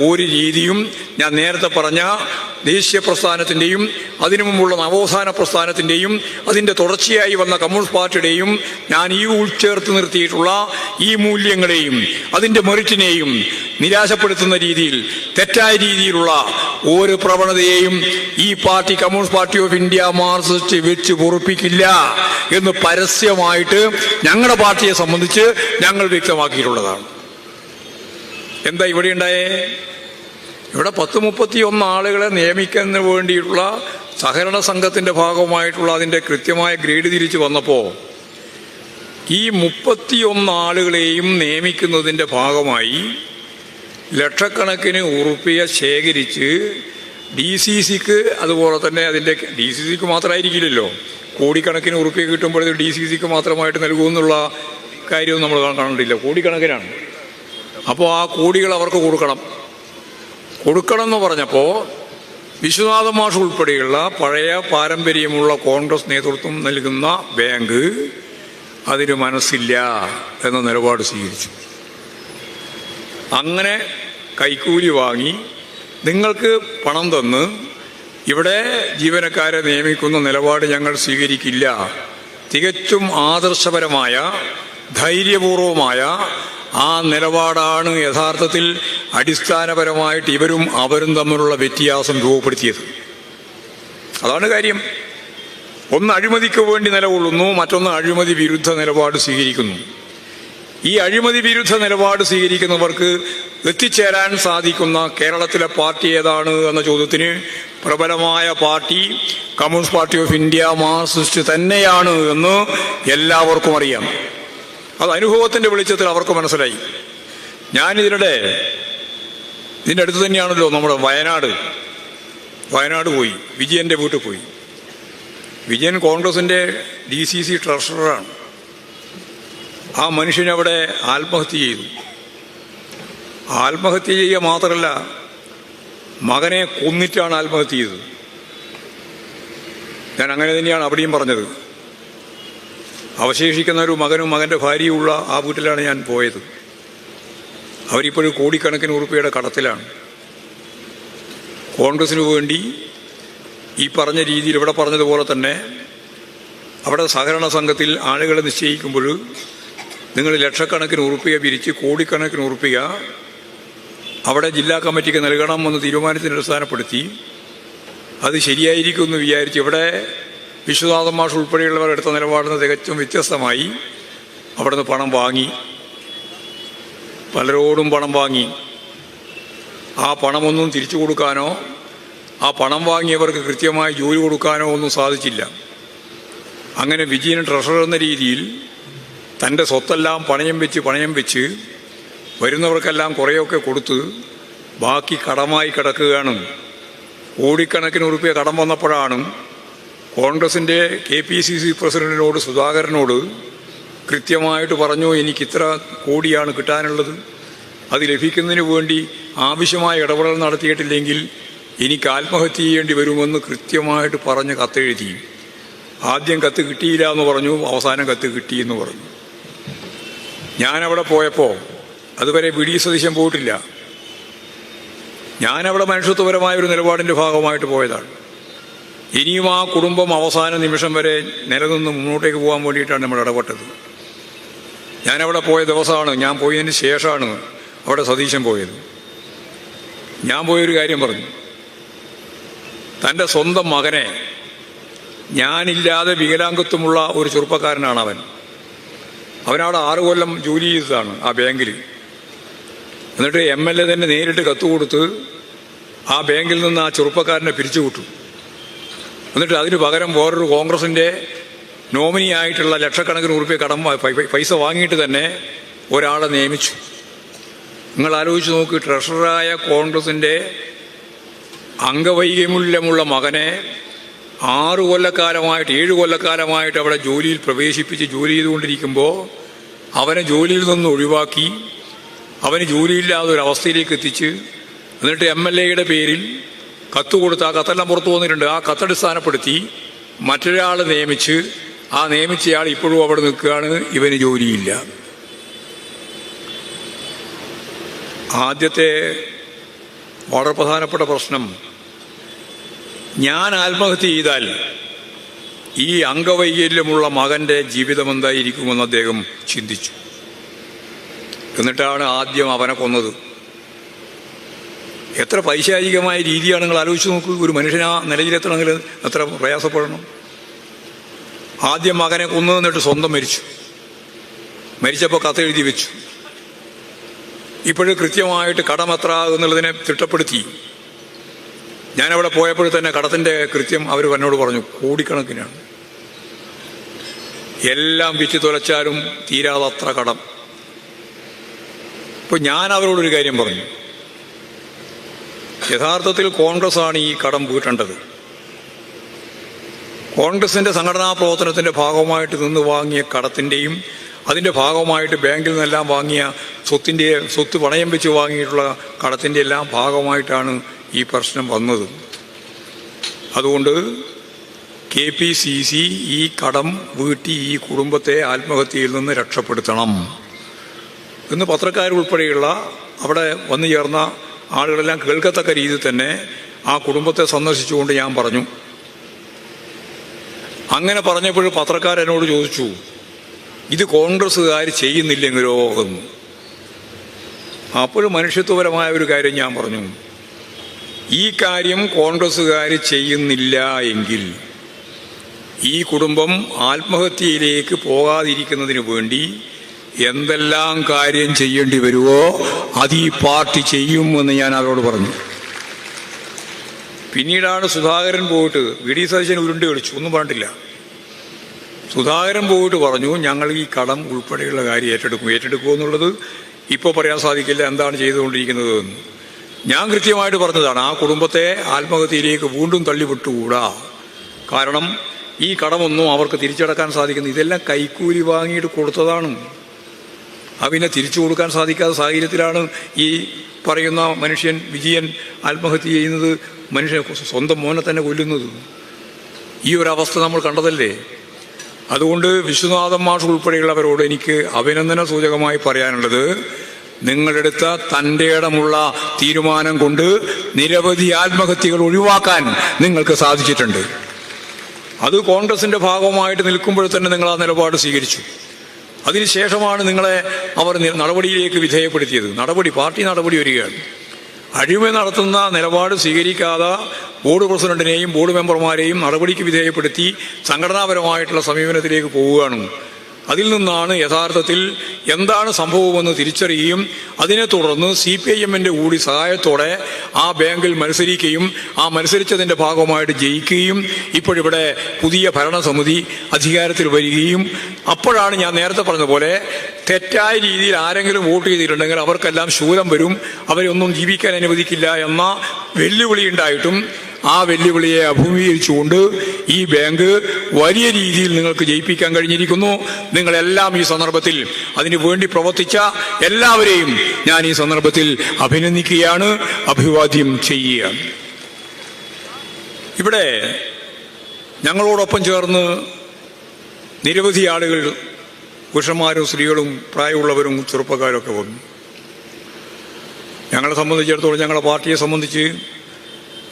ഒരു രീതിയും ഞാൻ നേരത്തെ പറഞ്ഞ ദേശീയ പ്രസ്ഥാനത്തിൻ്റെയും അതിനു മുമ്പുള്ള നവോത്ഥാന പ്രസ്ഥാനത്തിൻ്റെയും അതിൻ്റെ തുടർച്ചയായി വന്ന കമ്മ്യൂണിസ്റ്റ് പാർട്ടിയുടെയും ഞാൻ ഈ ഉൾച്ചേർത്ത് നിർത്തിയിട്ടുള്ള ഈ മൂല്യങ്ങളെയും അതിൻ്റെ മെറിറ്റിനെയും നിരാശപ്പെടുത്തുന്ന രീതിയിൽ, തെറ്റായ രീതിയിലുള്ള ഒരു പ്രവണതയെയും ഈ party, communist party of India Marxist വെച്ച് പൊറുപ്പിക്കില്ല എന്ന് പരസ്യമായിട്ട് ഞങ്ങളുടെ പാർട്ടിയെ സംബന്ധിച്ച് ഞങ്ങൾ വ്യക്തമാക്കിയിട്ടുള്ളതാണ്. എന്താ ഇവിടെ ഉണ്ടായേ? ഇവിടെ 10-31 ആളുകളെ നിയമിക്കുന്നതിന് വേണ്ടിയിട്ടുള്ള സഹകരണ സംഘത്തിൻ്റെ ഭാഗമായിട്ടുള്ള അതിൻ്റെ കൃത്യമായ ഗ്രേഡ് തിരിച്ചു വന്നപ്പോൾ ഈ 31 ആളുകളെയും നിയമിക്കുന്നതിൻ്റെ ഭാഗമായി ലക്ഷക്കണക്കിന് ഉറുപ്പിക ശേഖരിച്ച് DCCക്ക്, അതുപോലെ തന്നെ അതിൻ്റെ DCCക്ക് മാത്രമായിരിക്കില്ലല്ലോ, കോടിക്കണക്കിന് ഉറുപ്പിക കിട്ടുമ്പോൾ ഇത് DCCക്ക് മാത്രമായിട്ട് നൽകുമെന്നുള്ള കാര്യവും നമ്മൾ കണ്ടില്ല. കോടിക്കണക്കിനാണ്. അപ്പോൾ ആ കോടികൾ അവർക്ക് കൊടുക്കണം എന്ന് പറഞ്ഞപ്പോൾ വിശ്വനാഥ മാഷ് ഉൾപ്പെടെയുള്ള പഴയ പാരമ്പര്യമുള്ള കോൺഗ്രസ് നേതൃത്വം നൽകുന്ന ബാങ്ക് അതിന് മനസ്സില്ല എന്ന നിലപാട് സ്വീകരിച്ചു. അങ്ങനെ കൈക്കൂലി വാങ്ങി നിങ്ങൾക്ക് പണം തന്ന് ഇവിടെ ജീവനക്കാരെ നിയമിക്കുന്ന നിലപാട് ഞങ്ങൾ സ്വീകരിക്കില്ല. തികച്ചും ആദർശപരമായ, ധൈര്യപൂർവമായ ആ നിലപാടാണ് യഥാർത്ഥത്തിൽ അടിസ്ഥാനപരമായിട്ട് ഇവരും അവരും തമ്മിലുള്ള വ്യത്യാസം രൂപപ്പെടുത്തിയത്. അതാണ് കാര്യം. ഒന്ന് അഴിമതിക്ക് വേണ്ടി നിലകൊള്ളുന്നു, മറ്റൊന്ന് അഴിമതി വിരുദ്ധ നിലപാട് സ്വീകരിക്കുന്നു. ഈ അഴിമതി വിരുദ്ധ നിലപാട് സ്വീകരിക്കുന്നവർക്ക് എത്തിച്ചേരാൻ സാധിക്കുന്ന കേരളത്തിലെ പാർട്ടി ഏതാണ് എന്ന ചോദ്യത്തിന് പ്രബലമായ party communist party of India Marxist തന്നെയാണ് എന്ന് എല്ലാവർക്കും അറിയാം. അത് അനുഭവത്തിൻ്റെ വെളിച്ചത്തിൽ അവർക്ക് മനസ്സിലായി. ഇതിൻ്റെ അടുത്ത് തന്നെയാണല്ലോ നമ്മുടെ വയനാട് പോയി, വിജയൻ്റെ വീട്ടിൽ പോയി. വിജയൻ കോൺഗ്രസിൻ്റെ DCC ട്രഷററാണ്. ആ മനുഷ്യനവിടെ ആത്മഹത്യ ചെയ്തു. ആത്മഹത്യ ചെയ്യുക മാത്രമല്ല, മകനെ കൊന്നിട്ടാണ് ആത്മഹത്യ ചെയ്തത്. ഞാൻ അങ്ങനെ തന്നെയാണ് അവിടെയും പറഞ്ഞത്. അവശേഷിക്കുന്ന ഒരു മകനും മകൻ്റെ ഭാര്യയുള്ള ആ വീട്ടിലാണ് ഞാൻ പോയത്. അവരിപ്പോഴും കോടിക്കണക്കിന് ഉറുപ്പികയുടെ കടത്തിലാണ്. കോൺഗ്രസിന് വേണ്ടി ഈ പറഞ്ഞ രീതിയിൽ ഇവിടെ പറഞ്ഞതുപോലെ തന്നെ അവിടെ സഹകരണ സംഘത്തിൽ ആളുകളെ നിശ്ചയിക്കുമ്പോൾ നിങ്ങൾ ലക്ഷക്കണക്കിന് ഉറുപ്പിക പിരിച്ച് കോടിക്കണക്കിന് ഉറുപ്പിക അവിടെ ജില്ലാ കമ്മിറ്റിക്ക് നൽകണമെന്ന് തീരുമാനത്തിന് അടിസ്ഥാനപ്പെടുത്തി അത് ശരിയായിരിക്കുമെന്ന് വിചാരിച്ച് ഇവിടെ വിശ്വനാഥ മാഷ് ഉൾപ്പെടെയുള്ളവർ എടുത്ത നിലപാടിന് തികച്ചും വ്യത്യസ്തമായി അവിടുന്ന് പണം വാങ്ങി, പലരോടും പണം വാങ്ങി. ആ പണമൊന്നും തിരിച്ചു കൊടുക്കാനോ ആ പണം വാങ്ങിയവർക്ക് കൃത്യമായി ജോലി കൊടുക്കാനോ ഒന്നും സാധിച്ചില്ല. അങ്ങനെ വിജയൻ ട്രഷറർ എന്ന രീതിയിൽ തൻ്റെ സ്വത്തെല്ലാം പണയം വെച്ച് വരുന്നവർക്കെല്ലാം കുറേയൊക്കെ കൊടുത്ത് ബാക്കി കടമായി കിടക്കുകയാണ്. കോടിക്കണക്കിന് ഉറുപ്പിക കടം വന്നപ്പോഴാണ് കോൺഗ്രസിൻ്റെ KPCC പ്രസിഡന്റിനോട്, സുധാകരനോട് കൃത്യമായിട്ട് പറഞ്ഞു, എനിക്കിത്ര കോടിയാണ് കിട്ടാനുള്ളത്, അത് ലഭിക്കുന്നതിന് വേണ്ടി ആവശ്യമായ ഇടപെടൽ നടത്തിയിട്ടില്ലെങ്കിൽ എനിക്ക് ആത്മഹത്യ ചെയ്യേണ്ടി വരുമെന്ന് കൃത്യമായിട്ട് പറഞ്ഞ് കത്തെഴുതി. ആദ്യം കത്ത് കിട്ടിയില്ല എന്ന് പറഞ്ഞു, അവസാനം കത്ത് കിട്ടിയെന്ന് പറഞ്ഞു. ഞാനവിടെ പോയപ്പോൾ അതുവരെ VD സതീശൻ പോയിട്ടില്ല. ഞാനവിടെ മനുഷ്യത്വപരമായൊരു നിലപാടിൻ്റെ ഭാഗമായിട്ട് പോയതാണ്. ഇനിയും ആ കുടുംബം അവസാന നിമിഷം വരെ നിലനിന്ന് മുന്നോട്ടേക്ക് പോകാൻ വേണ്ടിയിട്ടാണ് നമ്മൾ ഇടപെട്ടത്. ഞാനവിടെ പോയ ദിവസമാണ്, ഞാൻ പോയതിന് ശേഷമാണ് അവിടെ സതീശൻ പോയത്. ഞാൻ പോയൊരു കാര്യം പറഞ്ഞു, തൻ്റെ സ്വന്തം മകനെ, ഞാനില്ലാതെ വികലാംഗത്വമുള്ള ഒരു ചെറുപ്പക്കാരനാണ് അവനവിടെ 6 കൊല്ലം ജോലി ചെയ്തതാണ് ആ ബാങ്കിൽ. എന്നിട്ട് MLA തന്നെ നേരിട്ട് കത്ത് കൊടുത്ത് ആ ബാങ്കിൽ നിന്ന് ആ ചെറുപ്പക്കാരനെ പിരിച്ചുവിട്ടു. എന്നിട്ട് അതിന് പകരം വേറൊരു കോൺഗ്രസിൻ്റെ നോമിനിയായിട്ടുള്ള ലക്ഷക്കണക്കിന് ഉറുപ്പിക പൈസ വാങ്ങിയിട്ട് തന്നെ ഒരാളെ നിയമിച്ചു. നിങ്ങൾ ആലോചിച്ച് നോക്ക്, ട്രഷററായ കോൺഗ്രസിൻ്റെ അംഗവൈകല്യമുള്ള മകനെ 6 കൊല്ലക്കാലമായിട്ട് 7 കൊല്ലക്കാലമായിട്ട് അവിടെ ജോലിയിൽ പ്രവേശിപ്പിച്ച് ജോലി ചെയ്തുകൊണ്ടിരിക്കുമ്പോൾ അവനെ ജോലിയിൽ നിന്ന് ഒഴിവാക്കി, അവന് ജോലിയില്ലാതെ ഒരു അവസ്ഥയിലേക്ക് എത്തിച്ച്, എന്നിട്ട് MLAയുടെ പേരിൽ കത്ത് കൊടുത്ത്, ആ കത്തെല്ലാം പുറത്തു വന്നിട്ടുണ്ട്, ആ കത്തടിസ്ഥാനപ്പെടുത്തി മറ്റൊരാൾ നിയമിച്ച്, ആ നിയമിച്ചയാൾ ഇപ്പോഴും അവിടെ നിൽക്കുകയാണ്, ഇവന് ജോലിയില്ല. ആദ്യത്തെ വളരെ പ്രധാനപ്പെട്ട പ്രശ്നം, ഞാൻ ആത്മഹത്യ ചെയ്താൽ ഈ അംഗവൈകല്യമുള്ള മകൻ്റെ ജീവിതം എന്തായിരിക്കുമെന്ന് അദ്ദേഹം ചിന്തിച്ചു. എന്നിട്ടാണ് ആദ്യം അവനെ കൊന്നത്. എത്ര പൈശാചികമായ രീതിയാണ് നിങ്ങൾ ആലോചിച്ച് നോക്കൂ. ഒരു മനുഷ്യൻ ആ നിലയിലെത്തണമെങ്കിൽ എത്ര പ്രയാസപ്പെടണം. ആദ്യം മകനെ കൊന്നു, എന്നിട്ട് സ്വന്തം മരിച്ചപ്പോൾ കത്തെഴുതി വെച്ചു. ഇപ്പോഴും കൃത്യമായിട്ട് കടം എത്ര എന്നുള്ളതിനെ തിട്ടപ്പെടുത്തി. ഞാനവിടെ പോയപ്പോൾ തന്നെ കടത്തിൻ്റെ കൃത്യം അവർ എന്നോട് പറഞ്ഞു, കോടിക്കണക്കിനാണ്. എല്ലാം വിറ്റ് തുലച്ചാലും തീരാതത്ര കടം. ഇപ്പോൾ ഞാൻ അവരോടൊരു കാര്യം പറഞ്ഞു, യഥാർത്ഥത്തിൽ കോൺഗ്രസ്സാണ് ഈ കടം വീട്ടേണ്ടത്. കോൺഗ്രസിൻ്റെ സംഘടനാ പ്രവർത്തനത്തിൻ്റെ ഭാഗമായിട്ട് നിന്ന് വാങ്ങിയ കടത്തിൻ്റെയും അതിൻ്റെ ഭാഗമായിട്ട് ബാങ്കിൽ നിന്നെല്ലാം വാങ്ങിയ സ്വത്ത് പണയം വെച്ച് വാങ്ങിയിട്ടുള്ള കടത്തിൻ്റെ എല്ലാം ഭാഗമായിട്ടാണ് ഈ പ്രശ്നം വന്നത്. അതുകൊണ്ട് KPCC ഈ കടം വീട്ടി ഈ കുടുംബത്തെ ആത്മഹത്യയിൽ നിന്ന് രക്ഷപ്പെടുത്തണം എന്ന് പത്രക്കാരുൾപ്പെടെയുള്ള അവിടെ വന്നു ചേർന്ന ആളുകളെല്ലാം കേൾക്കത്തക്ക രീതിയിൽ തന്നെ ആ കുടുംബത്തെ സന്ദർശിച്ചുകൊണ്ട് ഞാൻ പറഞ്ഞു. അങ്ങനെ പറഞ്ഞപ്പോൾ പത്രക്കാരെന്നോട് ചോദിച്ചു, ഇത് കോൺഗ്രസ്സുകാർ ചെയ്യുന്നില്ലെങ്കിലോ എന്ന്. അപ്പോഴും മനുഷ്യത്വപരമായ ഒരു കാര്യം ഞാൻ പറഞ്ഞു, ഈ കാര്യം കോൺഗ്രസ്സുകാർ ചെയ്യുന്നില്ല എങ്കിൽ ഈ കുടുംബം ആത്മഹത്യയിലേക്ക് പോകാതിരിക്കുന്നതിന് വേണ്ടി എന്തെല്ലാം കാര്യം ചെയ്യേണ്ടി വരുമോ അത് ഈ പാർട്ടി ചെയ്യുമെന്ന് ഞാൻ അവരോട് പറഞ്ഞു. പിന്നീടാണ് സുധാകരൻ പോയിട്ട്, VD സതീശൻ ഉരുണ്ട് കളിച്ചു, ഒന്നും പറഞ്ഞിട്ടില്ല. സുധാകരൻ പോയിട്ട് പറഞ്ഞു, ഞങ്ങൾ ഈ കടം ഉൾപ്പെടെയുള്ള കാര്യം ഏറ്റെടുക്കുമോ എന്നുള്ളത് ഇപ്പോൾ പറയാൻ സാധിക്കില്ല, എന്താണ് ചെയ്തുകൊണ്ടിരിക്കുന്നത് എന്ന്. ഞാൻ കൃത്യമായിട്ട് പറഞ്ഞതാണ്, ആ കുടുംബത്തെ ആത്മഹത്യയിലേക്ക് വീണ്ടും തള്ളിവിട്ടുകൂടാ. കാരണം ഈ കടമൊന്നും അവർക്ക് തിരിച്ചടക്കാൻ സാധിക്കുന്നത്, ഇതെല്ലാം കൈക്കൂലി വാങ്ങിയിട്ട് കൊടുത്തതാണ്. അതിനെ തിരിച്ചു കൊടുക്കാൻ സാധിക്കാത്ത സാഹചര്യത്തിലാണ് ഈ പറയുന്ന മനുഷ്യൻ വിജയൻ ആത്മഹത്യ ചെയ്യുന്നത്, മനുഷ്യൻ സ്വന്തം മോനെ തന്നെ കൊല്ലുന്നത്. ഈ ഒരവസ്ഥ നമ്മൾ കണ്ടതല്ലേ. അതുകൊണ്ട് വിശ്വനാഥൻ മാഷ് ഉൾപ്പെടെയുള്ളവരോട് എനിക്ക് അഭിനന്ദന സൂചകമായി പറയാനുള്ളത്, നിങ്ങളെടുത്ത തൻ്റെ ഇടമുള്ള തീരുമാനം കൊണ്ട് നിരവധി ആത്മഹത്യകൾ ഒഴിവാക്കാൻ നിങ്ങൾക്ക് സാധിച്ചിട്ടുണ്ട്. അത് കോൺഗ്രസിൻ്റെ ഭാഗമായിട്ട് നിൽക്കുമ്പോൾ തന്നെ നിങ്ങൾ ആ നിലപാട് സ്വീകരിച്ചു. അതിനുശേഷമാണ് നിങ്ങളെ അവർ നടപടിയിലേക്ക് വിധേയപ്പെടുത്തിയത്. പാർട്ടി നടപടി വരികയാണ്. അഴിമതി നടത്തുന്ന നിലപാട് സ്വീകരിക്കാതെ ബോർഡ് പ്രസിഡന്റിനെയും ബോർഡ് മെമ്പർമാരെയും നടപടിക്ക് വിധേയപ്പെടുത്തി സംഘടനാപരമായിട്ടുള്ള സമീപനത്തിലേക്ക് പോവുകയാണ്. അതിൽ നിന്നാണ് യഥാർത്ഥത്തിൽ എന്താണ് സംഭവമെന്ന് തിരിച്ചറിയുകയും അതിനെ തുടർന്ന് CPIM-ന്റെ കൂടി സഹായത്തോടെ ആ ബാങ്കിൽ മത്സരിക്കുകയും ആ മത്സരിച്ചതിൻ്റെ ഭാഗമായിട്ട് ജയിക്കുകയും ഇപ്പോഴിവിടെ പുതിയ ഭരണസമിതി അധികാരത്തിൽ വരികയും അപ്പോഴാണ് ഞാൻ നേരത്തെ പറഞ്ഞ പോലെ തെറ്റായ രീതിയിൽ ആരെങ്കിലും വോട്ട് ചെയ്തിട്ടുണ്ടെങ്കിൽ അവർക്കെല്ലാം ശൂലം വരും, അവരെ ഒന്നും ജീവിക്കാൻ അനുവദിക്കില്ല എന്ന വെല്ലുവിളി ഉണ്ടായിട്ടും ആ വെല്ലുവിളിയെ അഭിമുഖീകരിച്ചുകൊണ്ട് ഈ ബാങ്ക് വലിയ രീതിയിൽ നിങ്ങൾക്ക് ജയിപ്പിക്കാൻ കഴിഞ്ഞിരിക്കുന്നു. നിങ്ങളെല്ലാം ഈ സന്ദർഭത്തിൽ അതിനു വേണ്ടി പ്രവർത്തിച്ച എല്ലാവരെയും ഞാൻ ഈ സന്ദർഭത്തിൽ അഭിനന്ദിക്കുകയാണ്, അഭിവാദ്യം ചെയ്യുകയാണ്. ഇവിടെ ഞങ്ങളോടൊപ്പം ചേർന്ന് നിരവധി ആളുകൾ, പുരുഷന്മാരും സ്ത്രീകളും പ്രായമുള്ളവരും ചെറുപ്പക്കാരും ഒക്കെ വന്നു. ഞങ്ങളെ സംബന്ധിച്ചിടത്തോളം ഞങ്ങളുടെ പാർട്ടിയെ സംബന്ധിച്ച്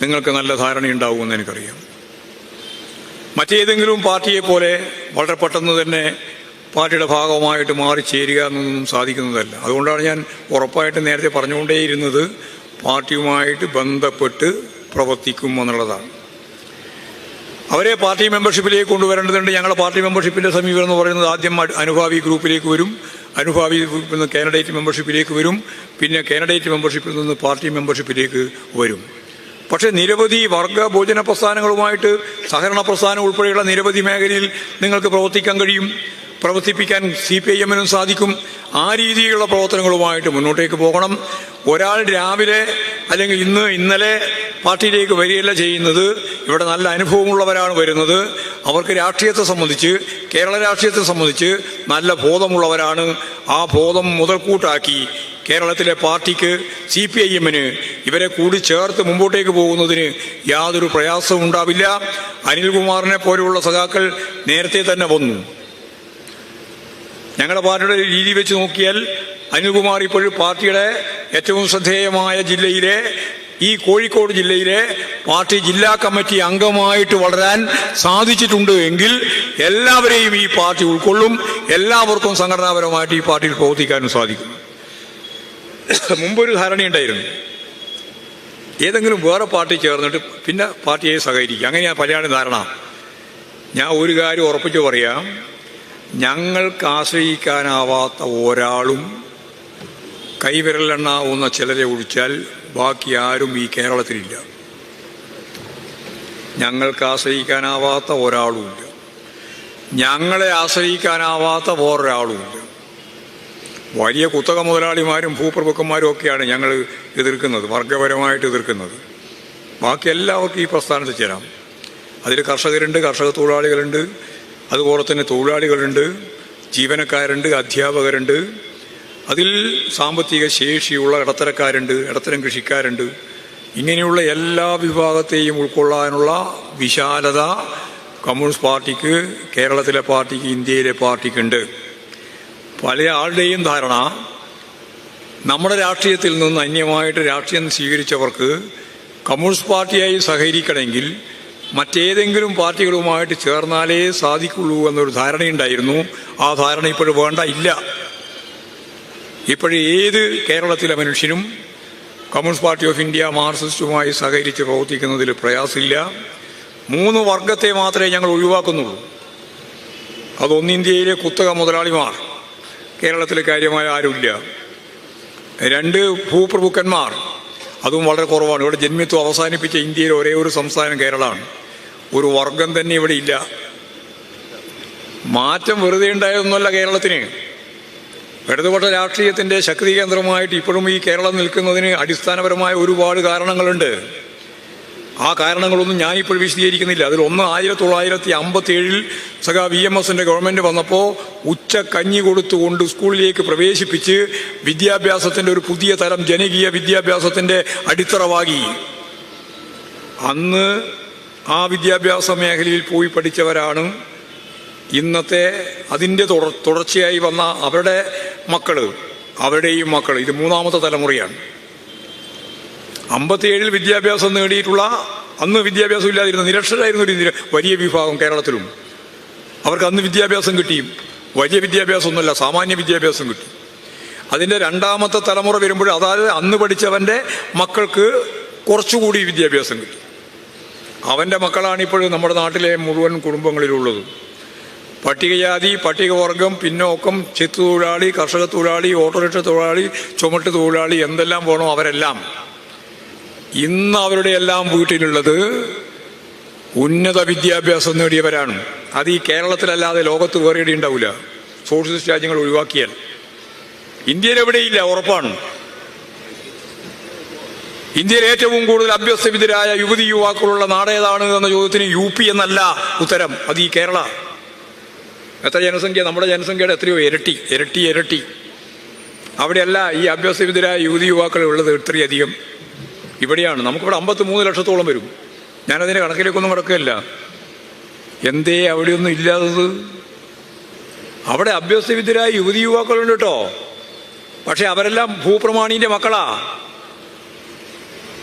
നിങ്ങൾക്ക് നല്ല ധാരണയുണ്ടാവുമെന്ന് എനിക്കറിയാം. മറ്റേതെങ്കിലും പാർട്ടിയെ പോലെ വളരെ പെട്ടെന്ന് തന്നെ പാർട്ടിയുടെ ഭാഗമായിട്ട് മാറിച്ചേരുക എന്നൊന്നും സാധിക്കുന്നതല്ല. അതുകൊണ്ടാണ് ഞാൻ ഉറപ്പായിട്ട് നേരത്തെ പറഞ്ഞുകൊണ്ടേയിരുന്നത് പാർട്ടിയുമായിട്ട് ബന്ധപ്പെട്ട് പ്രവർത്തിക്കും എന്നുള്ളതാണ്. അവരെ പാർട്ടി മെമ്പർഷിപ്പിലേക്ക് കൊണ്ടുവരേണ്ടതുണ്ട്. ഞങ്ങളുടെ പാർട്ടി മെമ്പർഷിപ്പിൻ്റെ സമീപനം എന്ന് പറയുന്നത് ആദ്യം അനുഭാവി ഗ്രൂപ്പിലേക്ക് വരും, അനുഭാവി ഗ്രൂപ്പിൽ നിന്ന് കാൻഡിഡേറ്റ് മെമ്പർഷിപ്പിലേക്ക് വരും, പിന്നെ കാൻഡിഡേറ്റ് മെമ്പർഷിപ്പിൽ നിന്ന് പാർട്ടി മെമ്പർഷിപ്പിലേക്ക് വരും. പക്ഷേ നിരവധി വർഗ ഭോജന പ്രസ്ഥാനങ്ങളുമായിട്ട് സഹകരണ പ്രസ്ഥാനം ഉൾപ്പെടെയുള്ള നിരവധി മേഖലയിൽ നിങ്ങൾക്ക് പ്രവർത്തിക്കാൻ കഴിയും, പ്രവർത്തിപ്പിക്കാൻ CPIM-നും സാധിക്കും. ആ രീതിയിലുള്ള പ്രവർത്തനങ്ങളുമായിട്ട് മുന്നോട്ടേക്ക് പോകണം. ഒരാൾ രാവിലെ അല്ലെങ്കിൽ ഇന്നലെ പാർട്ടിയിലേക്ക് വരികയല്ല ചെയ്യുന്നത്. ഇവിടെ നല്ല അനുഭവമുള്ളവരാണ് വരുന്നത്. അവർക്ക് രാഷ്ട്രീയത്തെ സംബന്ധിച്ച്, കേരള രാഷ്ട്രീയത്തെ സംബന്ധിച്ച് നല്ല ബോധമുള്ളവരാണ്. ആ ബോധം മുതൽക്കൂട്ടാക്കി കേരളത്തിലെ പാർട്ടിക്ക്, CPIM-ന് ഇവരെ കൂടി ചേർത്ത് മുമ്പോട്ടേക്ക് പോകുന്നതിന് യാതൊരു പ്രയാസവും ഉണ്ടാവില്ല. അനിൽകുമാറിനെ പോലെയുള്ള സഖാക്കൾ നേരത്തെ തന്നെ വന്നു. ഞങ്ങളുടെ പാർട്ടിയുടെ രീതി വെച്ച് നോക്കിയാൽ അനിൽകുമാർ ഇപ്പോഴും പാർട്ടിയുടെ ഏറ്റവും ശ്രദ്ധേയമായ ജില്ലയിലെ, ഈ കോഴിക്കോട് ജില്ലയിലെ പാർട്ടി ജില്ലാ കമ്മിറ്റി അംഗമായിട്ട് വളരാൻ സാധിച്ചിട്ടുണ്ട് എങ്കിൽ എല്ലാവരെയും ഈ പാർട്ടി ഉൾക്കൊള്ളും. എല്ലാവർക്കും സംഘടനാപരമായിട്ട് ഈ പാർട്ടിയിൽ പ്രവർത്തിക്കാനും സാധിക്കും. മുമ്പൊരു ധാരണയുണ്ടായിരുന്നു, ഏതെങ്കിലും വേറെ പാർട്ടി ചേർന്നിട്ട് പിന്നെ പാർട്ടിയെ സഹകരിക്കുക, അങ്ങനെയാണ് പലയാണ് ധാരണ. ഞാൻ ഒരു കാര്യം ഉറപ്പിച്ചു പറയാം, ഞങ്ങൾക്ക് ആശ്രയിക്കാനാവാത്ത ഒരാളും കൈവിരലെണ്ണാവുന്ന ചിലരെ ഒഴിച്ചാൽ ബാക്കി ആരും ഈ കേരളത്തിലില്ല. ഞങ്ങൾക്ക് ആശ്രയിക്കാനാവാത്ത ഒരാളുമില്ല, ഞങ്ങളെ ആശ്രയിക്കാനാവാത്ത വേറൊരാളുമില്ല. വലിയ കുത്തക മുതലാളിമാരും ഭൂപ്രഭുക്കന്മാരും ഒക്കെയാണ് ഞങ്ങൾ എതിർക്കുന്നത്, വർഗപരമായിട്ട് എതിർക്കുന്നത്. ബാക്കി എല്ലാവർക്കും ഈ പ്രസ്ഥാനത്ത് ചേരാം. അതിൽ കർഷകരുണ്ട്, കർഷക തൊഴിലാളികളുണ്ട്, അതുപോലെ തന്നെ തൊഴിലാളികളുണ്ട്, ജീവനക്കാരുണ്ട്, അധ്യാപകരുണ്ട്, അതിൽ സാമ്പത്തിക ശേഷിയുള്ള ഇടത്തരക്കാരുണ്ട്, ഇടത്തരം കൃഷിക്കാരുണ്ട്. ഇങ്ങനെയുള്ള എല്ലാ വിഭാഗത്തെയും ഉൾക്കൊള്ളാനുള്ള വിശാലത കമ്മ്യൂണിസ്റ്റ് പാർട്ടിക്ക്, കേരളത്തിലെ പാർട്ടിക്ക്, ഇന്ത്യയിലെ പാർട്ടിക്കുണ്ട്. പല ആളുടെയും ധാരണ നമ്മുടെ രാഷ്ട്രീയത്തിൽ നിന്ന് അന്യമായിട്ട് രാഷ്ട്രീയം സ്വീകരിച്ചവർക്ക് കമ്മ്യൂണിസ്റ്റ് പാർട്ടിയായി സഹകരിക്കണമെങ്കിൽ മറ്റേതെങ്കിലും പാർട്ടികളുമായിട്ട് ചേർന്നാലേ സാധിക്കുള്ളൂ എന്നൊരു ധാരണയുണ്ടായിരുന്നു. ആ ധാരണ ഇപ്പോഴും വേണ്ട, ഇല്ല. ഇപ്പോഴും ഏത് കേരളത്തിലെ മനുഷ്യനും കമ്മ്യൂണിസ്റ്റ് പാർട്ടി ഓഫ് ഇന്ത്യ, മാർക്സിസ്റ്റുമായി സഹകരിച്ച് പ്രവർത്തിക്കുന്നതിൽ പ്രയാസമില്ല. 3 വർഗത്തെ മാത്രമേ ഞങ്ങൾ ഒഴിവാക്കുന്നുള്ളൂ. അതൊന്ന് ഇന്ത്യയിലെ കുത്തക മുതലാളിമാർ, കേരളത്തിൽ കാര്യമായ ആരുമില്ല. 2 ഭൂപ്രഭുക്കന്മാർ, അതും വളരെ കുറവാണ്. ഇവിടെ ജന്മിത്വം അവസാനിപ്പിച്ച ഇന്ത്യയിലെ ഒരേ ഒരു സംസ്ഥാനം കേരളമാണ്. ഒരു വർഗം തന്നെ ഇവിടെ ഇല്ല. മാറ്റം വെറുതെ ഉണ്ടായതൊന്നുമല്ല കേരളത്തിന്. ഇടതുപക്ഷ രാഷ്ട്രീയത്തിൻ്റെ ശക്തി കേന്ദ്രമായിട്ട് ഇപ്പോഴും ഈ കേരളം നിൽക്കുന്നതിന് അടിസ്ഥാനപരമായ ഒരുപാട് കാരണങ്ങളുണ്ട്. ആ കാരണങ്ങളൊന്നും ഞാനിപ്പോൾ വിശദീകരിക്കുന്നില്ല. അതിലൊന്ന് 1957 സഖാ VMS-ന്റെ ഗവൺമെൻറ് വന്നപ്പോൾ ഉച്ചക്കഞ്ഞി കൊടുത്തുകൊണ്ട് സ്കൂളിലേക്ക് പ്രവേശിപ്പിച്ച് വിദ്യാഭ്യാസത്തിൻ്റെ ഒരു പുതിയ തരം ജനകീയ വിദ്യാഭ്യാസത്തിൻ്റെ അടിത്തറവാകി. അന്ന് ആ വിദ്യാഭ്യാസ മേഖലയിൽ പോയി പഠിച്ചവരാണ് ഇന്നത്തെ അതിൻ്റെ തുടർച്ചയായി വന്ന അവരുടെ മക്കൾ, അവരുടെയും മക്കൾ. ഇത് 3ാമത്തെ തലമുറയാണ്. 57 വിദ്യാഭ്യാസം നേടിയിട്ടുള്ള, അന്ന് വിദ്യാഭ്യാസം ഇല്ലാതിരുന്ന നിരക്ഷരായിരുന്ന ഒരു വലിയ വിഭാഗം കേരളത്തിലും. അവർക്ക് അന്ന് വിദ്യാഭ്യാസം കിട്ടി. വലിയ വിദ്യാഭ്യാസമൊന്നുമല്ല, സാമാന്യ വിദ്യാഭ്യാസം കിട്ടി. അതിൻ്റെ 2ാമത്തെ തലമുറ വരുമ്പോൾ, അതായത് അന്ന് പഠിച്ചവൻ്റെ മക്കൾക്ക് കുറച്ചുകൂടി വിദ്യാഭ്യാസം കിട്ടി. അവൻ്റെ മക്കളാണ് ഇപ്പോഴും നമ്മുടെ നാട്ടിലെ മുഴുവൻ കുടുംബങ്ങളിലുള്ളത്. പട്ടികജാതി, പട്ടികവർഗം, പിന്നോക്കം, ചെത്തുതൊഴിലാളി, കർഷക തൊഴിലാളി, ഓട്ടോറിക്ഷ തൊഴിലാളി, ചുമട്ട് തൊഴിലാളി, എന്തെല്ലാം വേണോ അവരെല്ലാം ഇന്ന് അവരുടെ എല്ലാം വീട്ടിലുള്ളത് ഉന്നത വിദ്യാഭ്യാസം നേടിയവരാണ്. അത് ഈ കേരളത്തിലല്ലാതെ ലോകത്ത് വേറെ എവിടെ ഉണ്ടാവില്ല, സോഷ്യലിസ്റ്റ് രാജ്യങ്ങൾ ഒഴിവാക്കിയാൽ. ഇന്ത്യയിൽ എവിടെയില്ല, ഉറപ്പാണ്. ഇന്ത്യയിൽ ഏറ്റവും കൂടുതൽ അഭ്യസ്തവിദ്യരായ യുവതി യുവാക്കളുള്ള നാടേതാണ് എന്ന ചോദ്യത്തിന് UP എന്നല്ല ഉത്തരം, അത് ഈ കേരള. എത്ര ജനസംഖ്യ? നമ്മുടെ ജനസംഖ്യയുടെ എത്രയോ ഇരട്ടി. അവിടെയല്ല ഈ അഭ്യസ്തവിദ്യരായ യുവതി യുവാക്കൾ ഉള്ളത് ഇത്രയധികം. ഇവിടെയാണ്. നമുക്കിവിടെ 53 ലക്ഷത്തോളം വരും. ഞാനതിൻ്റെ കണക്കിലേക്കൊന്നും കിടക്കുകയല്ല. എന്തേ അവിടെയൊന്നും ഇല്ലാത്തത്? അവിടെ അഭ്യസ്തവിദ്യരായ യുവതി യുവാക്കളുണ്ട് കേട്ടോ. പക്ഷെ അവരെല്ലാം ഭൂപ്രമാണീൻ്റെ മക്കളാ.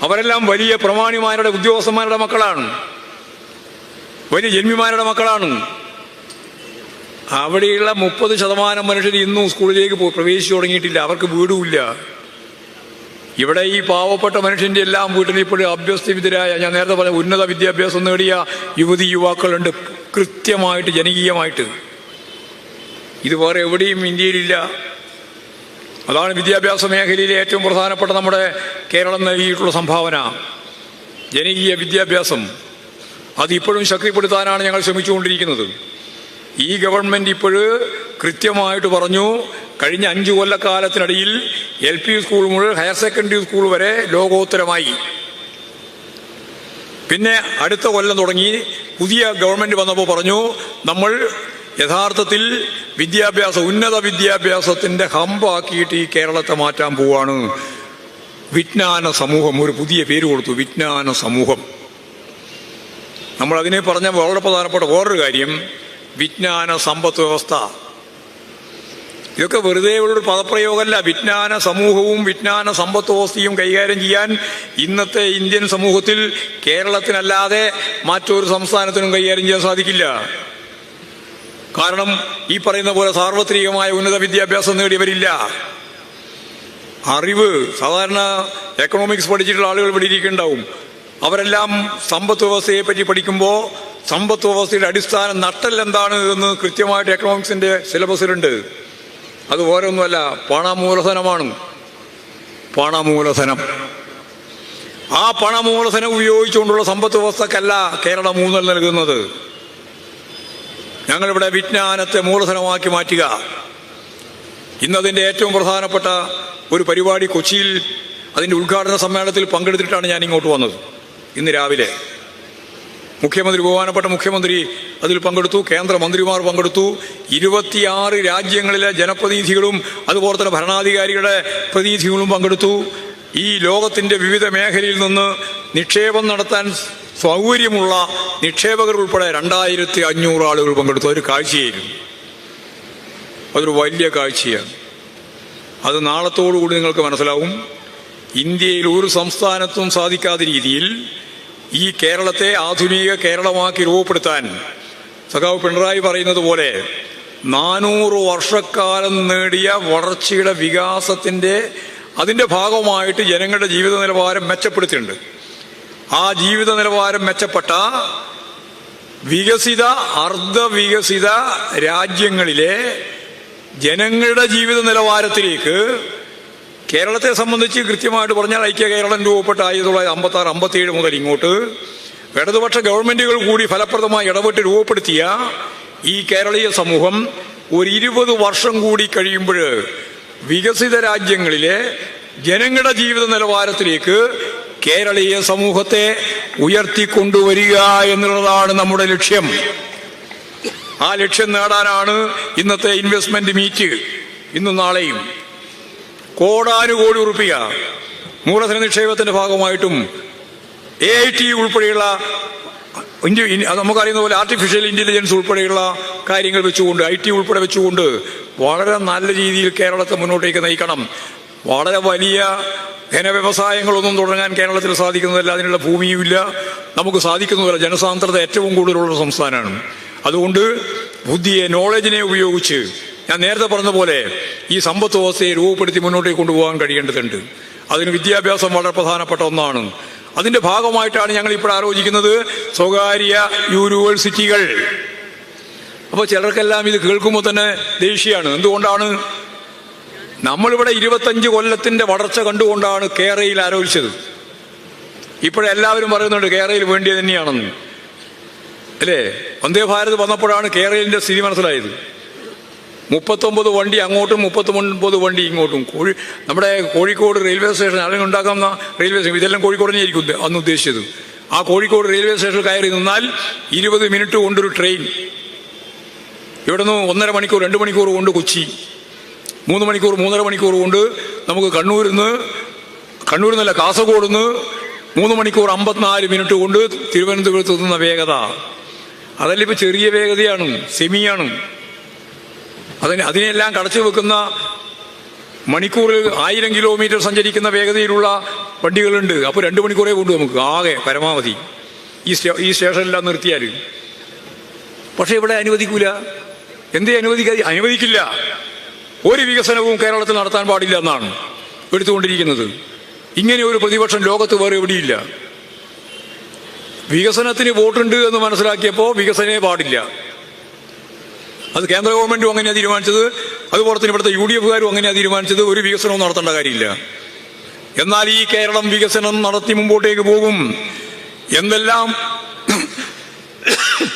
അവരെല്ലാം വലിയ പ്രമാണിമാരുടെ ഉദ്യോഗസ്ഥന്മാരുടെ മക്കളാണ്, വലിയ ജന്മിമാരുടെ മക്കളാണ്. അവിടെയുള്ള 30% മനുഷ്യർ ഇന്നും സ്കൂളിലേക്ക് പ്രവേശിച്ചു തുടങ്ങിയിട്ടില്ല, അവർക്ക് വീടുമില്ല. ഇവിടെ ഈ പാവപ്പെട്ട മനുഷ്യൻ്റെ എല്ലാം വീട്ടിൽ ഇപ്പോഴും അഭ്യസ്തവിദ്യരായ, ഞാൻ നേരത്തെ പറഞ്ഞ ഉന്നത വിദ്യാഭ്യാസം നേടിയ യുവതി യുവാക്കളുണ്ട്, കൃത്യമായിട്ട് ജനകീയമായിട്ട്. ഇത് വേറെ എവിടെയും ഇന്ത്യയിലില്ല. അതാണ് വിദ്യാഭ്യാസ മേഖലയിലെ ഏറ്റവും പ്രധാനപ്പെട്ട നമ്മുടെ കേരളം നൽകിയിട്ടുള്ള സംഭാവന, ജനകീയ വിദ്യാഭ്യാസം. അതിപ്പോഴും ശക്തിപ്പെടുത്താനാണ് ഞങ്ങൾ ശ്രമിച്ചുകൊണ്ടിരിക്കുന്നത്. ഈ ഗവൺമെൻറ് ഇപ്പോഴ് കൃത്യമായിട്ട് പറഞ്ഞു, കഴിഞ്ഞ 5 കൊല്ലക്കാലത്തിനിടയിൽ LP സ്കൂൾ മുതൽ ഹയർ സെക്കൻഡറി സ്കൂൾ വരെ ലോകോത്തരമായി. പിന്നെ അടുത്ത കൊല്ലം തുടങ്ങി പുതിയ ഗവൺമെൻറ് വന്നപ്പോൾ പറഞ്ഞു, നമ്മൾ യഥാർത്ഥത്തിൽ ഉന്നത വിദ്യാഭ്യാസത്തിൻ്റെ ഹമ്പാക്കിയിട്ട് ഈ കേരളത്തെ മാറ്റാൻ പോവാണ്. വിജ്ഞാന സമൂഹം, ഒരു പുതിയ പേര് കൊടുത്തു, വിജ്ഞാന സമൂഹം. നമ്മളതിനെ പറഞ്ഞ വളരെ പ്രധാനപ്പെട്ട വേറൊരു കാര്യം, വിജ്ഞാന സമ്പദ് വ്യവസ്ഥ. ഇതൊക്കെ വെറുതെ ഉള്ളൊരു പദപ്രയോഗമല്ല. വിജ്ഞാന സമൂഹവും വിജ്ഞാന സമ്പദ് വ്യവസ്ഥയും കൈകാര്യം ചെയ്യാൻ ഇന്നത്തെ ഇന്ത്യൻ സമൂഹത്തിൽ കേരളത്തിനല്ലാതെ മറ്റൊരു സംസ്ഥാനത്തിനും കൈകാര്യം ചെയ്യാൻ സാധിക്കില്ല. കാരണം ഈ പറയുന്ന പോലെ സാർവത്രികമായ ഉന്നത വിദ്യാഭ്യാസം നേടിയവരില്ല. അറിവ്, സാധാരണ എക്കണോമിക്സ് പഠിച്ചിട്ടുള്ള ആളുകൾ ഇവിടെ ഇരിക്കുന്നുണ്ടാവും. അവരെല്ലാം സമ്പദ് വ്യവസ്ഥയെ പറ്റി പഠിക്കുമ്പോൾ സമ്പദ് വ്യവസ്ഥയുടെ അടിസ്ഥാനം നട്ടൽ എന്താണ് എന്ന് കൃത്യമായിട്ട് എക്കണോമിക്സിന്റെ സിലബസിലുണ്ട്. അത് വേറെ ഒന്നുമല്ല, പണമൂലധനമാണ്. പണമൂലധനം. ആ പണമൂലധനം ഉപയോഗിച്ചുകൊണ്ടുള്ള സമ്പദ് വ്യവസ്ഥക്കല്ല കേരളം ഊന്നൽ നൽകുന്നത്. ഞങ്ങളിവിടെ വിജ്ഞാനത്തെ മൂലധനമാക്കി മാറ്റുക. ഇന്നതിൻ്റെ ഏറ്റവും പ്രധാനപ്പെട്ട ഒരു പരിപാടി കൊച്ചിയിൽ, അതിൻ്റെ ഉദ്ഘാടന സമ്മേളനത്തിൽ പങ്കെടുത്തിട്ടാണ് ഞാൻ ഇങ്ങോട്ട് വന്നത്. ഇന്ന് രാവിലെ ബഹുമാനപ്പെട്ട മുഖ്യമന്ത്രി അതിൽ പങ്കെടുത്തു, കേന്ദ്രമന്ത്രിമാർ പങ്കെടുത്തു, 26 രാജ്യങ്ങളിലെ ജനപ്രതിനിധികളും അതുപോലെ തന്നെ ഭരണാധികാരികളുടെ പ്രതിനിധികളും പങ്കെടുത്തു. ഈ ലോകത്തിൻ്റെ വിവിധ മേഖലയിൽ നിന്ന് നിക്ഷേപം നടത്താൻ സൗകര്യമുള്ള നിക്ഷേപകർ ഉൾപ്പെടെ 2500 ആളുകൾ പങ്കെടുത്തു. അതൊരു കാഴ്ചയായിരുന്നു, അതൊരു വലിയ കാഴ്ചയാണ്. അത് നാളത്തോടുകൂടി നിങ്ങൾക്ക് മനസ്സിലാവും. ഇന്ത്യയിൽ ഒരു സംസ്ഥാനത്തും സാധിക്കാത്ത രീതിയിൽ ഈ കേരളത്തെ ആധുനിക കേരളമാക്കി രൂപപ്പെടുത്താൻ സഖാവ് പിണറായി പറയുന്നത് പോലെ 400 വർഷക്കാലം നേടിയ വളർച്ചയുടെ വികാസത്തിൻ്റെ അതിൻ്റെ ഭാഗമായിട്ട് ജനങ്ങളുടെ ജീവിത നിലവാരം മെച്ചപ്പെടുത്തിയിട്ടുണ്ട്. ആ ജീവിത നിലവാരം മെച്ചപ്പെട്ട വികസിത അർദ്ധവികസിത രാജ്യങ്ങളിലെ ജനങ്ങളുടെ ജീവിത നിലവാരത്തിലേക്ക് കേരളത്തെ സംബന്ധിച്ച് കൃത്യമായിട്ട് പറഞ്ഞാൽ ഐക്യ കേരളം രൂപപ്പെട്ട 1956-57 മുതൽ ഇങ്ങോട്ട് ഇടതുപക്ഷ ഗവൺമെന്റുകൾ കൂടി ഫലപ്രദമായി ഇടപെട്ട് രൂപപ്പെടുത്തിയ ഈ കേരളീയ സമൂഹം ഒരു 20 വർഷം കൂടി കഴിയുമ്പോൾ വികസിത രാജ്യങ്ങളിലെ ജനങ്ങളുടെ ജീവിത നിലവാരത്തിലേക്ക് കേരളീയ സമൂഹത്തെ ഉയർത്തിക്കൊണ്ടുവരിക എന്നുള്ളതാണ് നമ്മുടെ ലക്ഷ്യം. ആ ലക്ഷ്യം നേടാനാണ് ഇന്നത്തെ ഇൻവെസ്റ്റ്മെന്റ് മീറ്റ്, ഇന്നും നാളെയും. കോടാനുകോടി ഉറുപ്പിക മൂലധന നിക്ഷേപത്തിന്റെ ഭാഗമായിട്ടും AIT ഉൾപ്പെടെയുള്ള നമുക്കറിയുന്ന പോലെ ആർട്ടിഫിഷ്യൽ ഇന്റലിജൻസ് ഉൾപ്പെടെയുള്ള കാര്യങ്ങൾ വെച്ചുകൊണ്ട്, IT ഉൾപ്പെടെ വെച്ചുകൊണ്ട് വളരെ നല്ല രീതിയിൽ കേരളത്തെ മുന്നോട്ടേക്ക് നയിക്കണം. വളരെ വലിയ ധനവ്യവസായങ്ങളൊന്നും തുടങ്ങാൻ കേരളത്തിൽ സാധിക്കുന്നതല്ല, അതിനുള്ള ഭൂമിയുമില്ല, നമുക്ക് സാധിക്കുന്നതല്ല. ജനസാന്ദ്രത ഏറ്റവും കൂടുതലുള്ള സംസ്ഥാനമാണ്. അതുകൊണ്ട് ബുദ്ധിയെ, നോളജിനെ ഉപയോഗിച്ച് ഞാൻ നേരത്തെ പറഞ്ഞ പോലെ ഈ സമ്പദ് വ്യവസ്ഥയെ രൂപപ്പെടുത്തി മുന്നോട്ടേക്ക് കൊണ്ടുപോകാൻ കഴിയേണ്ടതുണ്ട്. അതിന് വിദ്യാഭ്യാസം വളരെ പ്രധാനപ്പെട്ട ഒന്നാണ്. അതിന്റെ ഭാഗമായിട്ടാണ് ഞങ്ങൾ ഇപ്പോൾ ആലോചിക്കുന്നത് സ്വകാര്യ യൂണിവേഴ്സിറ്റികൾ. അപ്പോൾ ചിലർക്കെല്ലാം ഇത് കേൾക്കുമ്പോൾ തന്നെ ദേഷ്യമാണ്. എന്തുകൊണ്ടാണ്? നമ്മളിവിടെ 25 കൊല്ലത്തിന്റെ വളർച്ച കണ്ടുകൊണ്ടാണ് കേരളയിൽ ആലോചിച്ചത്. ഇപ്പോഴെല്ലാവരും പറയുന്നുണ്ട് കേരളയിൽ വേണ്ടിയത് തന്നെയാണെന്ന്, അല്ലേ? വന്ദേ ഭാരത് വന്നപ്പോഴാണ് കേരളത്തിന്റെ സ്ഥിതി മനസ്സിലായത്. 39 വണ്ടി അങ്ങോട്ടും 39 വണ്ടി ഇങ്ങോട്ടും. നമ്മുടെ കോഴിക്കോട് റെയിൽവേ സ്റ്റേഷൻ അല്ലെങ്കിൽ ഉണ്ടാക്കുന്ന റെയിൽവേ സ്റ്റേഷൻ, ഇതെല്ലാം കോഴിക്കോട് തന്നെയായിരിക്കും അന്ന് ഉദ്ദേശിച്ചത്. ആ കോഴിക്കോട് റെയിൽവേ സ്റ്റേഷനിൽ കയറി നിന്നാൽ 20 മിനിറ്റ് കൊണ്ടൊരു ട്രെയിൻ. ഇവിടെ നിന്ന് 1.5 മണിക്കൂർ 2 മണിക്കൂർ കൊണ്ട് കൊച്ചി, 3 മണിക്കൂർ 3.5 മണിക്കൂർ കൊണ്ട് നമുക്ക് കണ്ണൂരിൽ നിന്നല്ല കാസർഗോഡ് നിന്ന് 3 മണിക്കൂർ 54 മിനിറ്റ് കൊണ്ട് തിരുവനന്തപുരത്ത് എത്തുന്ന വേഗത. അതല്ല ഇപ്പൊ ചെറിയ വേഗതയാണ്, സെമിയാണ്. അതിനെല്ലാം കടച്ചു വെക്കുന്ന മണിക്കൂറിൽ 1000 കിലോമീറ്റർ സഞ്ചരിക്കുന്ന വേഗതയിലുള്ള വണ്ടികളുണ്ട്. അപ്പോൾ 2 മണിക്കൂറേ കൊണ്ട് നമുക്ക് ആകെ പരമാവധി ഈ സ്റ്റേഷനിലെല്ലാം നിർത്തിയാൽ. പക്ഷെ ഇവിടെ അനുവദിക്കൂല. എന്തേ അനുവദിക്കില്ല? ഒരു വികസനവും കേരളത്തിൽ നടത്താൻ പാടില്ല എന്നാണ് എടുത്തുകൊണ്ടിരിക്കുന്നത്. ഇങ്ങനെ ഒരു പ്രതിപക്ഷം ലോകത്ത് വേറെ എവിടെയില്ല. വികസനത്തിന് വോട്ടുണ്ട് എന്ന് മനസ്സിലാക്കിയപ്പോൾ വികസനമേ പാടില്ല. അത് കേന്ദ്ര ഗവൺമെന്റും അങ്ങനെയാണ് തീരുമാനിച്ചത്, അതുപോലെ തന്നെ ഇവിടുത്തെ UDF-കാരും അങ്ങനെയാണ് തീരുമാനിച്ചത്. ഒരു വികസനവും നടത്തേണ്ട കാര്യമില്ല. എന്നാൽ ഈ കേരളം വികസനം നടത്തി മുമ്പോട്ടേക്ക് പോകും. എന്തെല്ലാം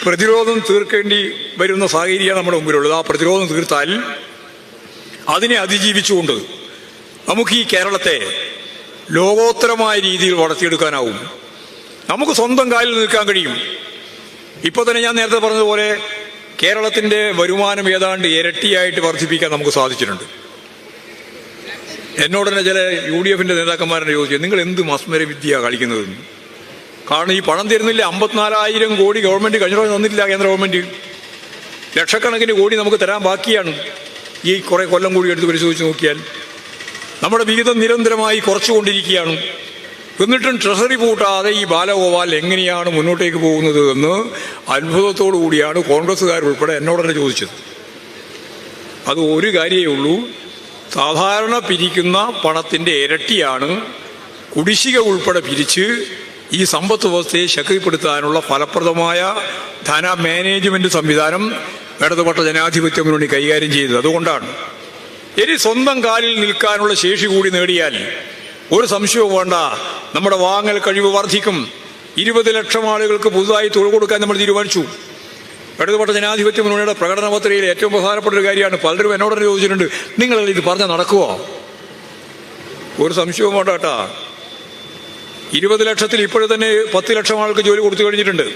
പ്രതിരോധം തീർക്കേണ്ടി വരുന്ന സാഹചര്യമാണ് നമ്മുടെ മുമ്പിലുള്ളത്. ആ പ്രതിരോധം തീർത്താൽ അതിനെ അതിജീവിച്ചുകൊണ്ട് നമുക്ക് ഈ കേരളത്തെ ലോകോത്തരമായ രീതിയിൽ വളർത്തിയെടുക്കാനാവും. നമുക്ക് സ്വന്തം കാലിൽ നിൽക്കാൻ കഴിയും. ഇപ്പൊ തന്നെ ഞാൻ നേരത്തെ പറഞ്ഞതുപോലെ കേരളത്തിന്റെ വരുമാനം ഏതാണ്ട് ഇരട്ടിയായിട്ട് വർദ്ധിപ്പിക്കാൻ നമുക്ക് സാധിച്ചിട്ടുണ്ട്. എന്നോട് തന്നെ ചില UDF-ന്റെ നേതാക്കന്മാരെ ചോദിച്ചു, നിങ്ങൾ എന്ത് മസ്മര വിദ്യ കളിക്കുന്നതെന്ന്. കാരണം ഈ പണം തരുന്നില്ല. 54,000 കോടി ഗവൺമെന്റ് കഴിഞ്ഞ പ്രാവശ്യം തന്നിട്ടില്ല. കേന്ദ്ര ഗവൺമെന്റ് ലക്ഷക്കണക്കിന് കോടി നമുക്ക് തരാൻ ബാക്കിയാണ്. ഈ കുറെ കൊല്ലം കൂടി എടുത്ത് പരിശോധിച്ച് നോക്കിയാൽ നമ്മുടെ വിഹിതം നിരന്തരമായി കുറച്ചുകൊണ്ടിരിക്കുകയാണ്. എന്നിട്ടും ട്രഷറി പൂട്ടാതെ ഈ ബാലഗോപാൽ എങ്ങനെയാണ് മുന്നോട്ടേക്ക് പോകുന്നത് എന്ന് അത്ഭുതത്തോടു കൂടിയാണ് കോൺഗ്രസ്സുകാരുൾപ്പെടെ എന്നോട് തന്നെ ചോദിച്ചത്. അത് ഒരു കാര്യമേ ഉള്ളൂ, സാധാരണ പിരിക്കുന്ന പണത്തിൻ്റെ ഇരട്ടിയാണ് കുടിശ്ശിക ഉൾപ്പെടെ പിരിച്ച് ഈ സമ്പത്ത് വ്യവസ്ഥയെ ശക്തിപ്പെടുത്താനുള്ള ഫലപ്രദമായ ധന മാനേജ്മെന്റ് സംവിധാനം ഇടതുപക്ഷ ജനാധിപത്യ മുന്നണി കൈകാര്യം ചെയ്തത്. അതുകൊണ്ടാണ്. ഇനി സ്വന്തം കാലിൽ നിൽക്കാനുള്ള ശേഷി കൂടി നേടിയാൽ ഒരു സംശയവും വേണ്ട, നമ്മുടെ വാങ്ങൽ കഴിവ് വർദ്ധിക്കും. 20 ലക്ഷം ആളുകൾക്ക് പുതുതായി തൊഴിൽ കൊടുക്കാൻ നമ്മൾ തീരുമാനിച്ചു. ഇടതുപക്ഷ ജനാധിപത്യ മുന്നണിയുടെ പ്രകടന പത്രികയിൽ ഏറ്റവും പ്രധാനപ്പെട്ട ഒരു കാര്യമാണ്. പലരും എന്നോട് ചോദിച്ചിട്ടുണ്ട്, നിങ്ങൾ ഇത് പറഞ്ഞാൽ നടക്കുമോ? ഒരു സംശയവും വേണ്ട കേട്ടാ. 20 ലക്ഷത്തിൽ ഇപ്പോഴും തന്നെ 10 ലക്ഷം ആൾക്ക് ജോലി കൊടുത്തു കഴിഞ്ഞിട്ടുണ്ട്.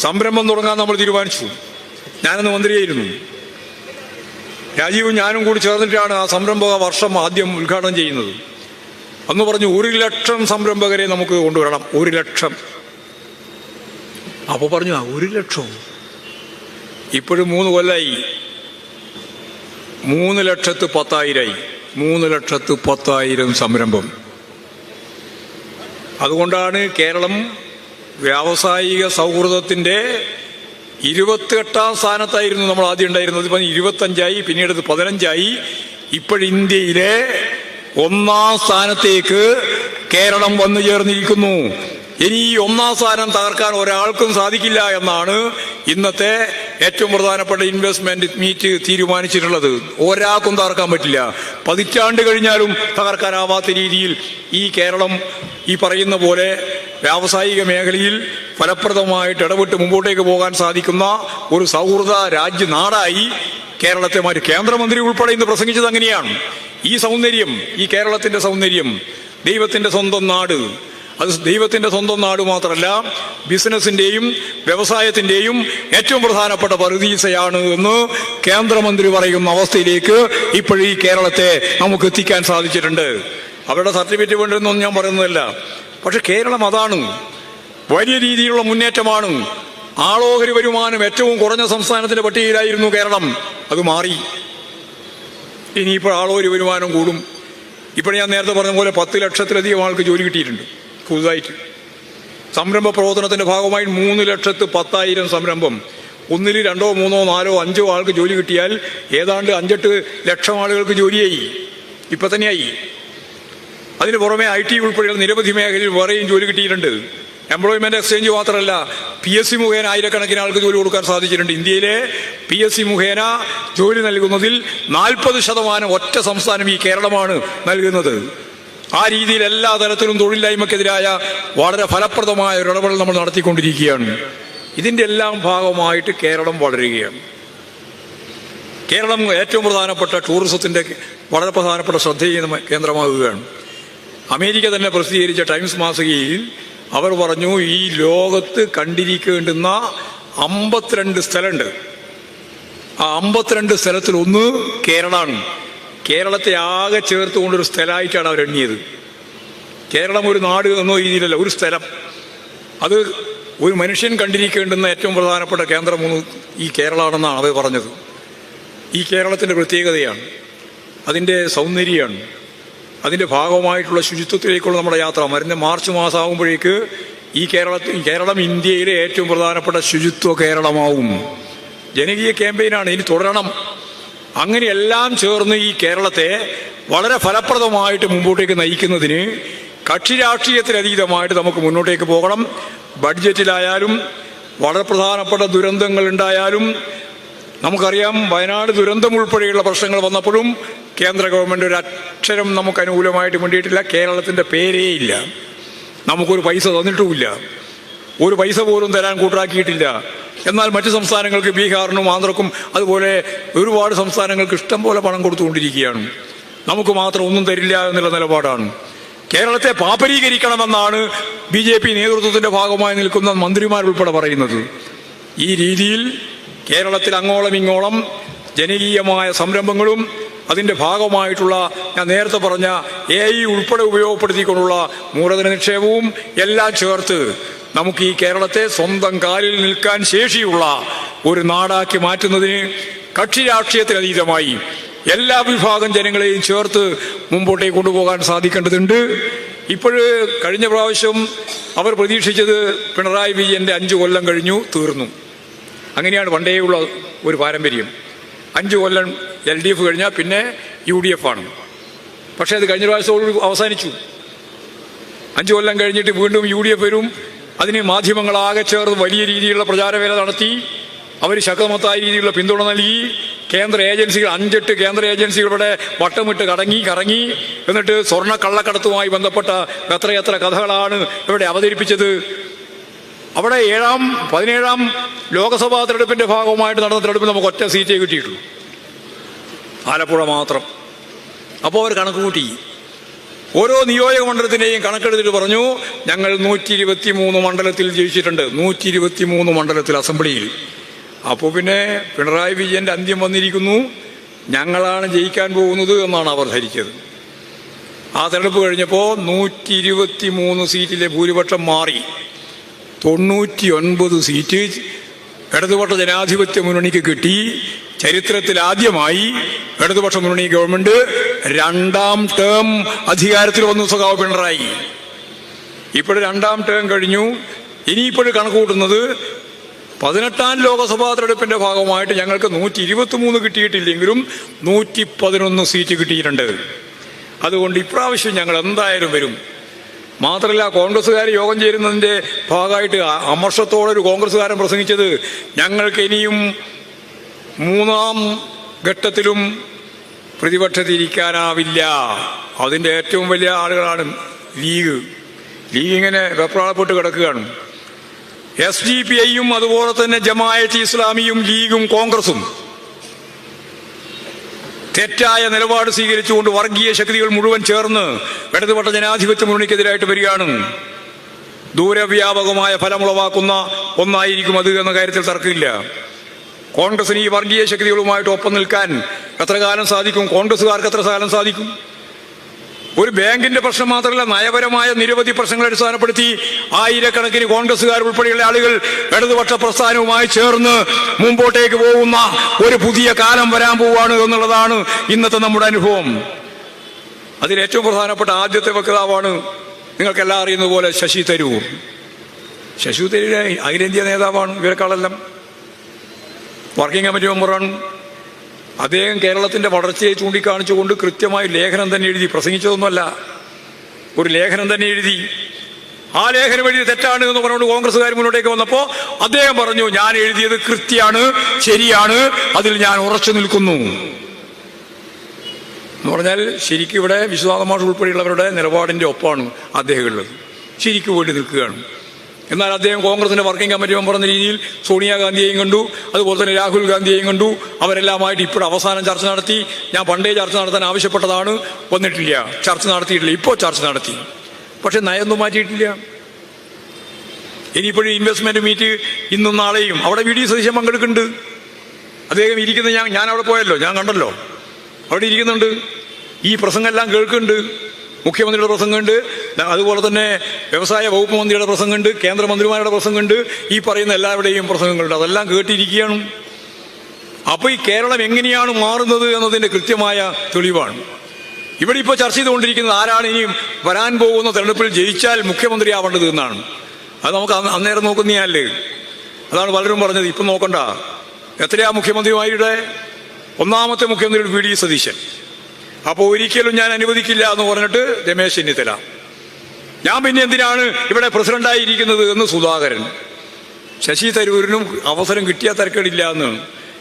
സംരംഭം തുടങ്ങാൻ നമ്മൾ തീരുമാനിച്ചു. ഞാനന്ന് മന്ത്രിയായിരുന്നു. രാജീവും ഞാനും കൂടി ചേർന്നിട്ടാണ് ആ സംരംഭക വർഷം ആദ്യം ഉദ്ഘാടനം ചെയ്യുന്നത്. അന്ന് പറഞ്ഞു 1 ലക്ഷം സംരംഭകരെ നമുക്ക് കൊണ്ടുവരണം. 1 ലക്ഷം. അപ്പോൾ പറഞ്ഞു 1 ലക്ഷം. ഇപ്പോഴും 3 കൊല്ലായി. 3,10,000 3,10,000 സംരംഭം. അതുകൊണ്ടാണ് കേരളം വ്യാവസായിക സൗഹൃദത്തിൻ്റെ 28ാം സ്ഥാനത്തായിരുന്നു നമ്മൾ ആദ്യം ഉണ്ടായിരുന്നത്. ഇപ്പം 25ആയി, പിന്നീട് 15ആയി. ഇപ്പോഴിന്ത്യയിലെ 1ാം സ്ഥാനത്തേക്ക് കേരളം വന്നു ചേർന്നിരിക്കുന്നു. ഇനി ഈ 1ാം സ്ഥാനം തകർക്കാൻ ഒരാൾക്കും സാധിക്കില്ല എന്നാണ് ഇന്നത്തെ ഏറ്റവും പ്രധാനപ്പെട്ട ഇൻവെസ്റ്റ്മെന്റ് മീറ്റ് തീരുമാനിച്ചിട്ടുള്ളത്. ഒരാൾക്കും തകർക്കാൻ പറ്റില്ല. 10 കഴിഞ്ഞാലും തകർക്കാനാവാത്ത രീതിയിൽ ഈ കേരളം ഈ പറയുന്ന പോലെ വ്യാവസായിക മേഖലയിൽ ഫലപ്രദമായിട്ട് ഇടപെട്ട് മുമ്പോട്ടേക്ക് പോകാൻ സാധിക്കുന്ന ഒരു സൗഹൃദ നാടായി കേരളത്തെ മാറ്റി. കേന്ദ്രമന്ത്രി ഉൾപ്പെടെ ഇന്ന് പ്രസംഗിച്ചത് അങ്ങനെയാണ്. ഈ സൗന്ദര്യം, ഈ കേരളത്തിന്റെ സൗന്ദര്യം, ദൈവത്തിന്റെ സ്വന്തം നാട്. അത് ദൈവത്തിന്റെ സ്വന്തം നാട് മാത്രമല്ല, ബിസിനസിന്റെയും വ്യവസായത്തിന്റെയും ഏറ്റവും പ്രധാനപ്പെട്ട പറുദീസയാണ് എന്ന് കേന്ദ്രമന്ത്രി പറയുന്ന അവസ്ഥയിലേക്ക് ഇപ്പോഴീ കേരളത്തെ നമുക്ക് എത്തിക്കാൻ സാധിച്ചിട്ടുണ്ട്. അവരുടെ സർട്ടിഫിക്കറ്റ് വേണ്ടെന്നൊന്നും ഞാൻ പറയുന്നതല്ല. പക്ഷെ കേരളം അതാണ്. വലിയ രീതിയിലുള്ള മുന്നേറ്റമാണ്. ആളോഹരി വരുമാനം ഏറ്റവും കുറഞ്ഞ സംസ്ഥാനത്തിന്റെ പട്ടികയിലായിരുന്നു കേരളം. അത് മാറി. ഇനിയിപ്പോൾ ആളോഹരി വരുമാനം കൂടും. ഇപ്പോൾ ഞാൻ നേരത്തെ പറഞ്ഞ പോലെ 10 ലക്ഷത്തിലധികം ആൾക്ക് ജോലി കിട്ടിയിട്ടുണ്ട് പുതുതായിട്ട്. സംരംഭ പ്രവർത്തനത്തിന്റെ ഭാഗമായി 3,10,000 സംരംഭം. 1, 2, 3, 4, 5 ആൾക്ക് ജോലി കിട്ടിയാൽ ഏതാണ്ട് 5-8 ലക്ഷം ആളുകൾക്ക് ജോലിയായി. ഇപ്പൊ തന്നെയായി. അതിന് പുറമെ IT ഉൾപ്പെടെയുള്ള നിരവധി മേഖലയിൽ വേറെയും ജോലി കിട്ടിയിട്ടുണ്ട്. എംപ്ലോയ്മെന്റ് എക്സ്ചേഞ്ച് മാത്രമല്ല, PSC മുഖേന ആയിരക്കണക്കിന് ആൾക്ക് ജോലി കൊടുക്കാൻ സാധിച്ചിട്ടുണ്ട്. ഇന്ത്യയിലെ PSC മുഖേന ജോലി നൽകുന്നതിൽ 40% ഒറ്റ സംസ്ഥാനം ഈ കേരളമാണ് നൽകുന്നത്. ആ രീതിയിൽ എല്ലാ തരത്തിലും തൊഴിലില്ലായ്മക്കെതിരായ വളരെ ഫലപ്രദമായ ഒരു ഇടപെടൽ നമ്മൾ നടത്തിക്കൊണ്ടിരിക്കുകയാണ്. ഇതിൻ്റെ എല്ലാം ഭാഗമായിട്ട് കേരളം വളരുകയാണ്. കേരളം ഏറ്റവും പ്രധാനപ്പെട്ട ടൂറിസത്തിൻ്റെ വളരെ പ്രധാനപ്പെട്ട ശ്രദ്ധേയ കേന്ദ്രമാകുകയാണ്. അമേരിക്ക തന്നെ പ്രസിദ്ധീകരിച്ച ടൈംസ് മാസികയിൽ അവർ പറഞ്ഞു, ഈ ലോകത്ത് കണ്ടിരിക്കേണ്ടുന്ന 52 സ്ഥലമുണ്ട്. ആ 52 സ്ഥലത്തിൽ ഒന്ന് കേരളമാണ്. കേരളത്തെ ആകെ ചേർത്തുകൊണ്ടൊരു സ്ഥലമായിട്ടാണ് അവർ എണ്ണിയത്. കേരളം ഒരു നാട് എന്നോ രീതിയിലല്ല, ഒരു സ്ഥലം. അത് ഒരു മനുഷ്യൻ കണ്ടിരിക്കേണ്ടുന്ന ഏറ്റവും പ്രധാനപ്പെട്ട കേന്ദ്രം ഈ കേരളമാണെന്നാണ് അവർ പറഞ്ഞത്. ഈ കേരളത്തിൻ്റെ പ്രത്യേകതയാണ്, അതിൻ്റെ സൗന്ദര്യമാണ്, അതിൻ്റെ ഭാഗമായിട്ടുള്ള ശുചിത്വത്തിലേക്കുള്ള നമ്മുടെ യാത്ര. മാർച്ച് മാസമാകുമ്പോഴേക്ക് ഈ കേരളം ഇന്ത്യയിലെ ഏറ്റവും പ്രധാനപ്പെട്ട ശുചിത്വ കേരളമാവും. ജനകീയ ക്യാമ്പയിനാണ്, ഇനി തുടരണം. അങ്ങനെയെല്ലാം ചേർന്ന് ഈ കേരളത്തെ വളരെ ഫലപ്രദമായിട്ട് മുമ്പോട്ടേക്ക് നയിക്കുന്നതിന് കക്ഷി രാഷ്ട്രീയത്തിനതീതമായിട്ട് നമുക്ക് മുന്നോട്ടേക്ക് പോകണം. ബഡ്ജറ്റിലായാലും വളരെ പ്രധാനപ്പെട്ട ദുരന്തങ്ങൾ ഉണ്ടായാലും, നമുക്കറിയാം വയനാട് ദുരന്തം ഉൾപ്പെടെയുള്ള പ്രശ്നങ്ങൾ വന്നപ്പോഴും കേന്ദ്ര ഗവൺമെൻറ് ഒരു അക്ഷരം നമുക്ക് അനുകൂലമായിട്ട് വേണ്ടിയിട്ടില്ല. കേരളത്തിൻ്റെ പേരേ ഇല്ല. നമുക്കൊരു പൈസ തന്നിട്ടുമില്ല, ഒരു പൈസ പോലും തരാൻ കൂട്ടാക്കിയിട്ടില്ല. എന്നാൽ മറ്റ് സംസ്ഥാനങ്ങൾക്ക്, ബീഹാറിനും ആന്ധ്രക്കും അതുപോലെ ഒരുപാട് സംസ്ഥാനങ്ങൾക്ക് ഇഷ്ടം പോലെ പണം കൊടുത്തുകൊണ്ടിരിക്കുകയാണ്. നമുക്ക് മാത്രം ഒന്നും തരില്ല എന്നുള്ള നിലപാടാണ്. കേരളത്തെ പാപ്പരീകരിക്കണമെന്നാണ് BJP നേതൃത്വത്തിൻ്റെ ഭാഗമായി നിൽക്കുന്ന മന്ത്രിമാരുൾപ്പെടെ പറയുന്നത്. ഈ രീതിയിൽ കേരളത്തിൽ അങ്ങോളം ഇങ്ങോളം ജനകീയമായ സംരംഭങ്ങളും അതിൻ്റെ ഭാഗമായിട്ടുള്ള ഞാൻ നേരത്തെ പറഞ്ഞ AI ഉൾപ്പെടെ ഉപയോഗപ്പെടുത്തിക്കൊണ്ടുള്ള മൂലധന നിക്ഷേപവും എല്ലാം ചേർത്ത് നമുക്ക് ഈ കേരളത്തെ സ്വന്തം കാലിൽ നിൽക്കാൻ ശേഷിയുള്ള ഒരു നാടാക്കി മാറ്റുന്നതിന് കക്ഷി രാഷ്ട്രീയത്തിനതീതമായി എല്ലാ വിഭാഗം ജനങ്ങളെയും ചേർത്ത് മുമ്പോട്ടേക്ക് കൊണ്ടുപോകാൻ സാധിക്കേണ്ടതുണ്ട്. കഴിഞ്ഞ പ്രാവശ്യം അവർ പ്രതീക്ഷിച്ചത് പിണറായി വിജയൻ്റെ 5 കൊല്ലം കഴിഞ്ഞു, തീർന്നു. അങ്ങനെയാണ് പണ്ടേയുള്ള ഒരു പാരമ്പര്യം. 5 കൊല്ലം LDF കഴിഞ്ഞാൽ പിന്നെ UDF ആണ്. പക്ഷേ അത് കഴിഞ്ഞ പ്രാവശ്യത്തോട് അവസാനിച്ചു. 5 കൊല്ലം കഴിഞ്ഞിട്ട് വീണ്ടും UDF വരും. അതിന് മാധ്യമങ്ങളാകെ ചേർന്ന് വലിയ രീതിയിലുള്ള പ്രചാരവേല നടത്തി. അവർ ശക്തമത്തായ രീതിയിലുള്ള പിന്തുണ നൽകി. കേന്ദ്ര ഏജൻസികൾ 5-8 കേന്ദ്ര ഏജൻസികളുടെ വട്ടമിട്ട് കറങ്ങി എന്നിട്ട് സ്വർണ്ണ കള്ളക്കടത്തുമായി ബന്ധപ്പെട്ട എത്രയെത്ര കഥകളാണ് ഇവിടെ അവതരിപ്പിച്ചത്. അവിടെ 17ാം ലോക്സഭാ തെരഞ്ഞെടുപ്പിൻ്റെ ഭാഗമായിട്ട് നടന്ന തെരഞ്ഞെടുപ്പിൽ നമുക്ക് ഒറ്റ സീറ്റേ കിട്ടിയിട്ടുള്ളൂ, ആലപ്പുഴ മാത്രം. അപ്പോൾ അവർ കണക്ക് കൂട്ടി. ഓരോ നിയോജക മണ്ഡലത്തിൻ്റെയും കണക്കെടുത്തിട്ട് പറഞ്ഞു, ഞങ്ങൾ 123 മണ്ഡലത്തിൽ ജയിച്ചിട്ടുണ്ട്, 123 മണ്ഡലത്തിൽ അസംബ്ലിയിൽ. അപ്പോൾ പിന്നെ പിണറായി വിജയൻ്റെ അന്ത്യം വന്നിരിക്കുന്നു, ഞങ്ങളാണ് ജയിക്കാൻ പോകുന്നത് എന്നാണ് അവർ ധരിച്ചത്. ആ തെരഞ്ഞെടുപ്പ് കഴിഞ്ഞപ്പോൾ 123 സീറ്റിലെ ഭൂരിപക്ഷം മാറി. 99 സീറ്റ് ഇടതുപക്ഷ ജനാധിപത്യ മുന്നണിക്ക് കിട്ടി. ചരിത്രത്തിൽ ആദ്യമായി ഇടതുപക്ഷ മുന്നണി ഗവൺമെന്റ് 2ാം ടേം അധികാരത്തിൽ വന്നു സഖാവ് പിണറായി. ഇപ്പോഴും 2ാം ടേം കഴിഞ്ഞു. ഇനിയിപ്പോഴും കണക്ക് കൂട്ടുന്നത് 18ാം ലോക്സഭാ തെരഞ്ഞെടുപ്പിന്റെ ഭാഗമായിട്ട് ഞങ്ങൾക്ക് 123 കിട്ടിയിട്ടില്ലെങ്കിലും 111 സീറ്റ് കിട്ടിയിട്ടുണ്ട്. അതുകൊണ്ട് ഇപ്രാവശ്യം ഞങ്ങൾ എന്തായാലും വരും. മാത്രമല്ല, കോൺഗ്രസ്സുകാർ യോഗം ചേരുന്നതിൻ്റെ ഭാഗമായിട്ട് അമർഷത്തോടെ ഒരു കോൺഗ്രസ്സുകാരൻ പ്രസംഗിച്ചത്, ഞങ്ങൾക്ക് ഇനിയും 3ാം ഘട്ടത്തിലും പ്രതിപക്ഷത്തിരിക്കാനാവില്ല. അതിൻ്റെ ഏറ്റവും വലിയ ആളുകളാണ് ലീഗ് ഇങ്ങനെ വെപ്രാളപ്പെട്ട് കിടക്കുകയാണ്. SDPIയും അതുപോലെ തന്നെ ജമാഅത്തെ ഇസ്ലാമിയും ലീഗും കോൺഗ്രസും തെറ്റായ നിലപാട് സ്വീകരിച്ചുകൊണ്ട് വർഗീയ ശക്തികൾ മുഴുവൻ ചേർന്ന് ഇടതുപക്ഷ ജനാധിപത്യ മുന്നണിക്കെതിരായിട്ട് വരികയാണ്. ദൂരവ്യാപകമായ ഫലമുളവാക്കുന്ന ഒന്നായിരിക്കും അത് എന്ന കാര്യത്തിൽ തർക്കമില്ല. കോൺഗ്രസിന് ഈ വർഗീയ ശക്തികളുമായിട്ട് ഒപ്പം നിൽക്കാൻ എത്ര കാലം സാധിക്കും? കോൺഗ്രസുകാർക്ക് എത്ര കാലം സാധിക്കും? ഒരു ബാങ്കിന്റെ പ്രശ്നം മാത്രമല്ല, നയപരമായ നിരവധി പ്രശ്നങ്ങൾ അടിസ്ഥാനപ്പെടുത്തി ആയിരക്കണക്കിന് കോൺഗ്രസുകാർ ഉൾപ്പെടെയുള്ള ആളുകൾ ഇടതുപക്ഷ പ്രസ്ഥാനവുമായി ചേർന്ന് മുമ്പോട്ടേക്ക് പോകുന്ന ഒരു പുതിയ കാലം വരാൻ പോവുകയാണ് എന്നുള്ളതാണ് ഇന്നത്തെ നമ്മുടെ അനുഭവം. അതിലേറ്റവും പ്രധാനപ്പെട്ട ആദ്യത്തെ വക്താവാണ് നിങ്ങൾക്കെല്ലാം അറിയുന്നത് പോലെ ശശി തരൂർ. ശശി തരൂർ അഖിലേന്ത്യാ നേതാവാണ്, ഇവരെക്കാളെല്ലാം വർക്കിംഗ് കമ്മിറ്റി മെമ്പറാണ്. അദ്ദേഹം കേരളത്തിൻ്റെ വളർച്ചയെ ചൂണ്ടിക്കാണിച്ചുകൊണ്ട് കൃത്യമായി ലേഖനം തന്നെ എഴുതി, പ്രസംഗിച്ചതൊന്നുമല്ല, ഒരു ലേഖനം തന്നെ എഴുതി. ആ ലേഖനം എഴുതിയത് തെറ്റാണ് എന്ന് പറഞ്ഞുകൊണ്ട് കോൺഗ്രസ്സുകാർ മുന്നോട്ടേക്ക് വന്നപ്പോൾ അദ്ദേഹം പറഞ്ഞു, ഞാൻ എഴുതിയത് കൃത്യമാണ്, ശരിയാണ്, അതിൽ ഞാൻ ഉറച്ചു നിൽക്കുന്നു എന്ന് പറഞ്ഞാൽ ശരിക്കും ഇവിടെ വിശ്വനാഥ മാഷ് ഉൾപ്പെടെയുള്ളവരുടെ നിലപാടിൻ്റെ ഒപ്പമാണ് അദ്ദേഹം ഉള്ളത്, ശരിക്കും വേണ്ടി നിൽക്കുകയാണ്. എന്നാൽ അദ്ദേഹം കോൺഗ്രസിന്റെ വർക്കിംഗ് കമ്മിറ്റി മെമ്പർ എന്ന രീതിയിൽ സോണിയാഗാന്ധിയെയും കണ്ടു, അതുപോലെ തന്നെ രാഹുൽ ഗാന്ധിയെയും കണ്ടു. അവരെല്ലാമായിട്ട് ഇപ്പോൾ അവസാനം ചർച്ച നടത്തി. ഞാൻ പണ്ടേ ചർച്ച നടത്താൻ ആവശ്യപ്പെട്ടതാണ്, വന്നിട്ടില്ല, ചർച്ച നടത്തിയിട്ടില്ല. ഇപ്പോൾ ചർച്ച നടത്തി, പക്ഷെ നയൊന്നും മാറ്റിയിട്ടില്ല. ഇനിയിപ്പോഴും ഇൻവെസ്റ്റ്മെന്റ് മീറ്റ് ഇന്നും നാളെയും അവിടെ വി ഡി സതീശൻ പങ്കെടുക്കുന്നുണ്ട്. അദ്ദേഹം ഇരിക്കുന്നത് ഞാൻ അവിടെ പോയല്ലോ, ഞാൻ കണ്ടല്ലോ, അവിടെ ഇരിക്കുന്നുണ്ട്. ഈ പ്രസംഗമെല്ലാം കേൾക്കുന്നുണ്ട്. മുഖ്യമന്ത്രിയുടെ പ്രസംഗമുണ്ട്, അതുപോലെ തന്നെ വ്യവസായ വകുപ്പ് മന്ത്രിയുടെ പ്രസംഗമുണ്ട്, കേന്ദ്രമന്ത്രിമാരുടെ പ്രസംഗമുണ്ട്, ഈ പറയുന്ന എല്ലാവരുടെയും പ്രസംഗങ്ങളുണ്ട്. അതെല്ലാം കേട്ടിരിക്കുകയാണ്. അപ്പോൾ ഈ കേരളം എങ്ങനെയാണ് മാറുന്നത് എന്നതിൻ്റെ കൃത്യമായ തെളിവാണ്. ഇവിടെ ഇപ്പോൾ ചർച്ച ചെയ്തുകൊണ്ടിരിക്കുന്നത് ആരാണ് ഇനിയും വരാൻ പോകുന്ന തെരഞ്ഞെടുപ്പിൽ ജയിച്ചാൽ മുഖ്യമന്ത്രിയാവേണ്ടത് എന്നാണ്. അത് നമുക്ക് അന്നേരം നോക്കുന്നതല്ലേ. അതാണ് പലരും പറഞ്ഞത്, ഇപ്പം നോക്കണ്ട. എത്രയാ മുഖ്യമന്ത്രിമാരുടെ? ഒന്നാമത്തെ മുഖ്യമന്ത്രി വി ഡി സതീശൻ. അപ്പോൾ ഒരിക്കലും ഞാൻ അനുവദിക്കില്ല എന്ന് പറഞ്ഞിട്ട് രമേശ് ചെന്നിത്തല. ഞാൻ പിന്നെ എന്തിനാണ് ഇവിടെ പ്രസിഡന്റായിരിക്കുന്നത് എന്ന് സുധാകരൻ. ശശി തരൂരിനും അവസരം കിട്ടിയാൽ തരക്കേടില്ല എന്ന്.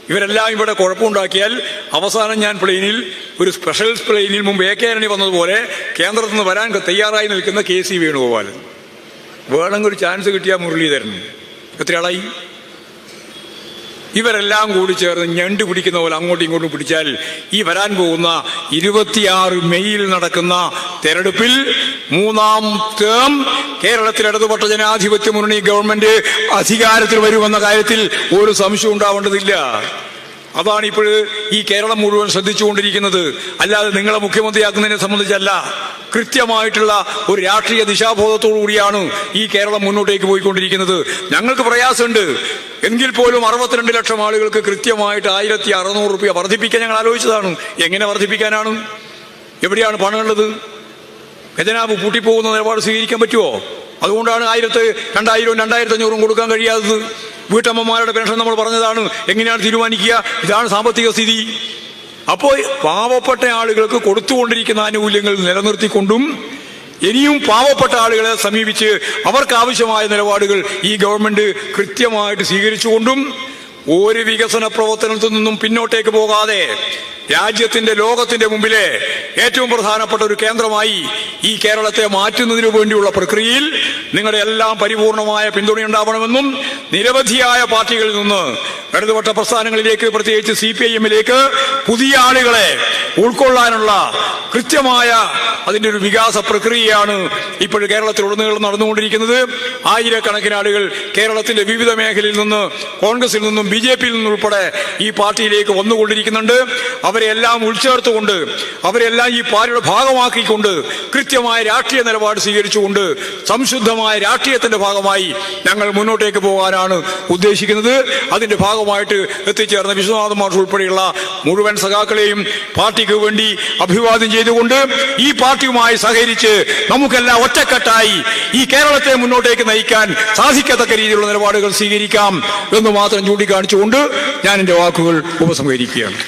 ഇവരെല്ലാം ഇവിടെ കുഴപ്പമുണ്ടാക്കിയാൽ അവസാനം ഞാൻ പ്ലെയിനിൽ, ഒരു സ്പെഷ്യൽ പ്ലെയിനിൽ മുമ്പ് AK ആന്റണി വന്നതുപോലെ കേന്ദ്രത്തിൽ നിന്ന് വരാൻ തയ്യാറായി നിൽക്കുന്ന KC വേണുഗോപാലൻ. വേണമെങ്കിൽ ഒരു ചാൻസ് കിട്ടിയാൽ മുരളീധരൻ. എത്ര ആളായി? ഇവരെല്ലാം കൂടി ചേർന്ന് ഞണ്ട് പിടിക്കുന്ന പോലെ അങ്ങോട്ടും ഇങ്ങോട്ടും പിടിച്ചാൽ ഈ വരാൻ പോകുന്ന 26 മെയ്യിൽ നടക്കുന്ന തെരഞ്ഞെടുപ്പിൽ 3ാം ടേം കേരളത്തിൽ ഇടതുപക്ഷ ജനാധിപത്യ മുന്നണി ഗവൺമെന്റ് അധികാരത്തിൽ വരുമെന്ന കാര്യത്തിൽ ഒരു സംശയം ഉണ്ടാവേണ്ടതില്ല. അതാണ് ഇപ്പോൾ ഈ കേരളം മുഴുവൻ ശ്രദ്ധിച്ചുകൊണ്ടിരിക്കുന്നത്. അല്ലാതെ നിങ്ങളെ മുഖ്യമന്ത്രിയാക്കുന്നതിനെ സംബന്ധിച്ചല്ല. കൃത്യമായിട്ടുള്ള ഒരു രാഷ്ട്രീയ ദിശാബോധത്തോടു കൂടിയാണ് ഈ കേരളം മുന്നോട്ടേക്ക് പോയിക്കൊണ്ടിരിക്കുന്നത്. ഞങ്ങൾക്ക് പ്രയാസമുണ്ട് എങ്കിൽ പോലും 62 ലക്ഷം ആളുകൾക്ക് കൃത്യമായിട്ട് 1600 രൂപ വർദ്ധിപ്പിക്കാൻ ഞങ്ങൾ ആലോചിച്ചതാണ്. എങ്ങനെ വർദ്ധിപ്പിക്കാനാണ്? എവിടെയാണ് പണമുള്ളത്? ഖജനാവ് പൂട്ടിപ്പോകുന്ന നിലപാട് സ്വീകരിക്കാൻ പറ്റുമോ? അതുകൊണ്ടാണ് 1000, 2000, 2500 കൊടുക്കാൻ കഴിയാത്തത്. വീട്ടമ്മമാരുടെ പെൻഷൻ നമ്മൾ പറഞ്ഞതാണ്. എങ്ങനെയാണ് തീരുമാനിക്കുക? ഇതാണ് സാമ്പത്തിക സ്ഥിതി. അപ്പോൾ പാവപ്പെട്ട ആളുകൾക്ക് കൊടുത്തുകൊണ്ടിരിക്കുന്ന ആനുകൂല്യങ്ങൾ നിലനിർത്തിക്കൊണ്ടും ഇനിയും പാവപ്പെട്ട ആളുകളെ സമീപിച്ച് അവർക്ക് ആവശ്യമായ നിലപാടുകൾ ഈ ഗവൺമെന്റ് കൃത്യമായിട്ട് സ്വീകരിച്ചുകൊണ്ടും ഒരു വികസന പ്രവർത്തനത്തിൽ നിന്നും പിന്നോട്ടേക്ക് പോകാതെ രാജ്യത്തിന്റെ, ലോകത്തിന്റെ മുമ്പിലെ ഏറ്റവും പ്രധാനപ്പെട്ട ഒരു കേന്ദ്രമായി ഈ കേരളത്തെ മാറ്റുന്നതിനു വേണ്ടിയുള്ള പ്രക്രിയയിൽ നിങ്ങളുടെ എല്ലാം പരിപൂർണമായ പിന്തുണയുണ്ടാവണമെന്നും നിരവധിയായ പാർട്ടികളിൽ നിന്ന് ഇടതുപക്ഷ പ്രസ്ഥാനങ്ങളിലേക്ക്, പ്രത്യേകിച്ച് CPIM-ലേക്ക് പുതിയ ആളുകളെ ഉൾക്കൊള്ളാനുള്ള കൃത്യമായ അതിൻ്റെ ഒരു വികാസ പ്രക്രിയയാണ് ഇപ്പോൾ കേരളത്തിലുടനീളം നടന്നുകൊണ്ടിരിക്കുന്നത്. ആയിരക്കണക്കിന് ആളുകൾ കേരളത്തിന്റെ വിവിധ മേഖലയിൽ നിന്ന്, കോൺഗ്രസിൽ നിന്നും BJP-യിൽ നിന്നും ഉൾപ്പെടെ ഈ പാർട്ടിയിലേക്ക് വന്നുകൊണ്ടിരിക്കുന്നുണ്ട്. അവരെല്ലാം ഉൾച്ചേർത്തുകൊണ്ട്, അവരെല്ലാം ഈ പാർട്ടിയുടെ ഭാഗമാക്കിക്കൊണ്ട് കൃത്യമായ രാഷ്ട്രീയ നിലപാട് സ്വീകരിച്ചുകൊണ്ട് സംശുദ്ധമായ രാഷ്ട്രീയത്തിന്റെ ഭാഗമായി ഞങ്ങൾ മുന്നോട്ടേക്ക് പോകാനാണ് ഉദ്ദേശിക്കുന്നത്. അതിന്റെ ഭാഗമായിട്ട് എത്തിച്ചേർന്ന വിശ്വനാഥ മാഷ് ഉൾപ്പെടെയുള്ള മുഴുവൻ സഖാക്കളെയും പാർട്ടിക്ക് വേണ്ടി അഭിവാദ്യം ചെയ്തുകൊണ്ട് ഈ പാർട്ടിയുമായി സഹകരിച്ച് നമുക്കെല്ലാം ഒറ്റക്കെട്ടായി ഈ കേരളത്തെ മുന്നോട്ടേക്ക് നയിക്കാൻ സാധിക്കത്തക്ക രീതിയിലുള്ള നിലപാടുകൾ സ്വീകരിക്കാം എന്ന് മാത്രം ചൂണ്ടിക്കാണിച്ചുകൊണ്ട് ഞാൻ എൻ്റെ വാക്കുകൾ ഉപസംഹരിക്കുകയാണ്.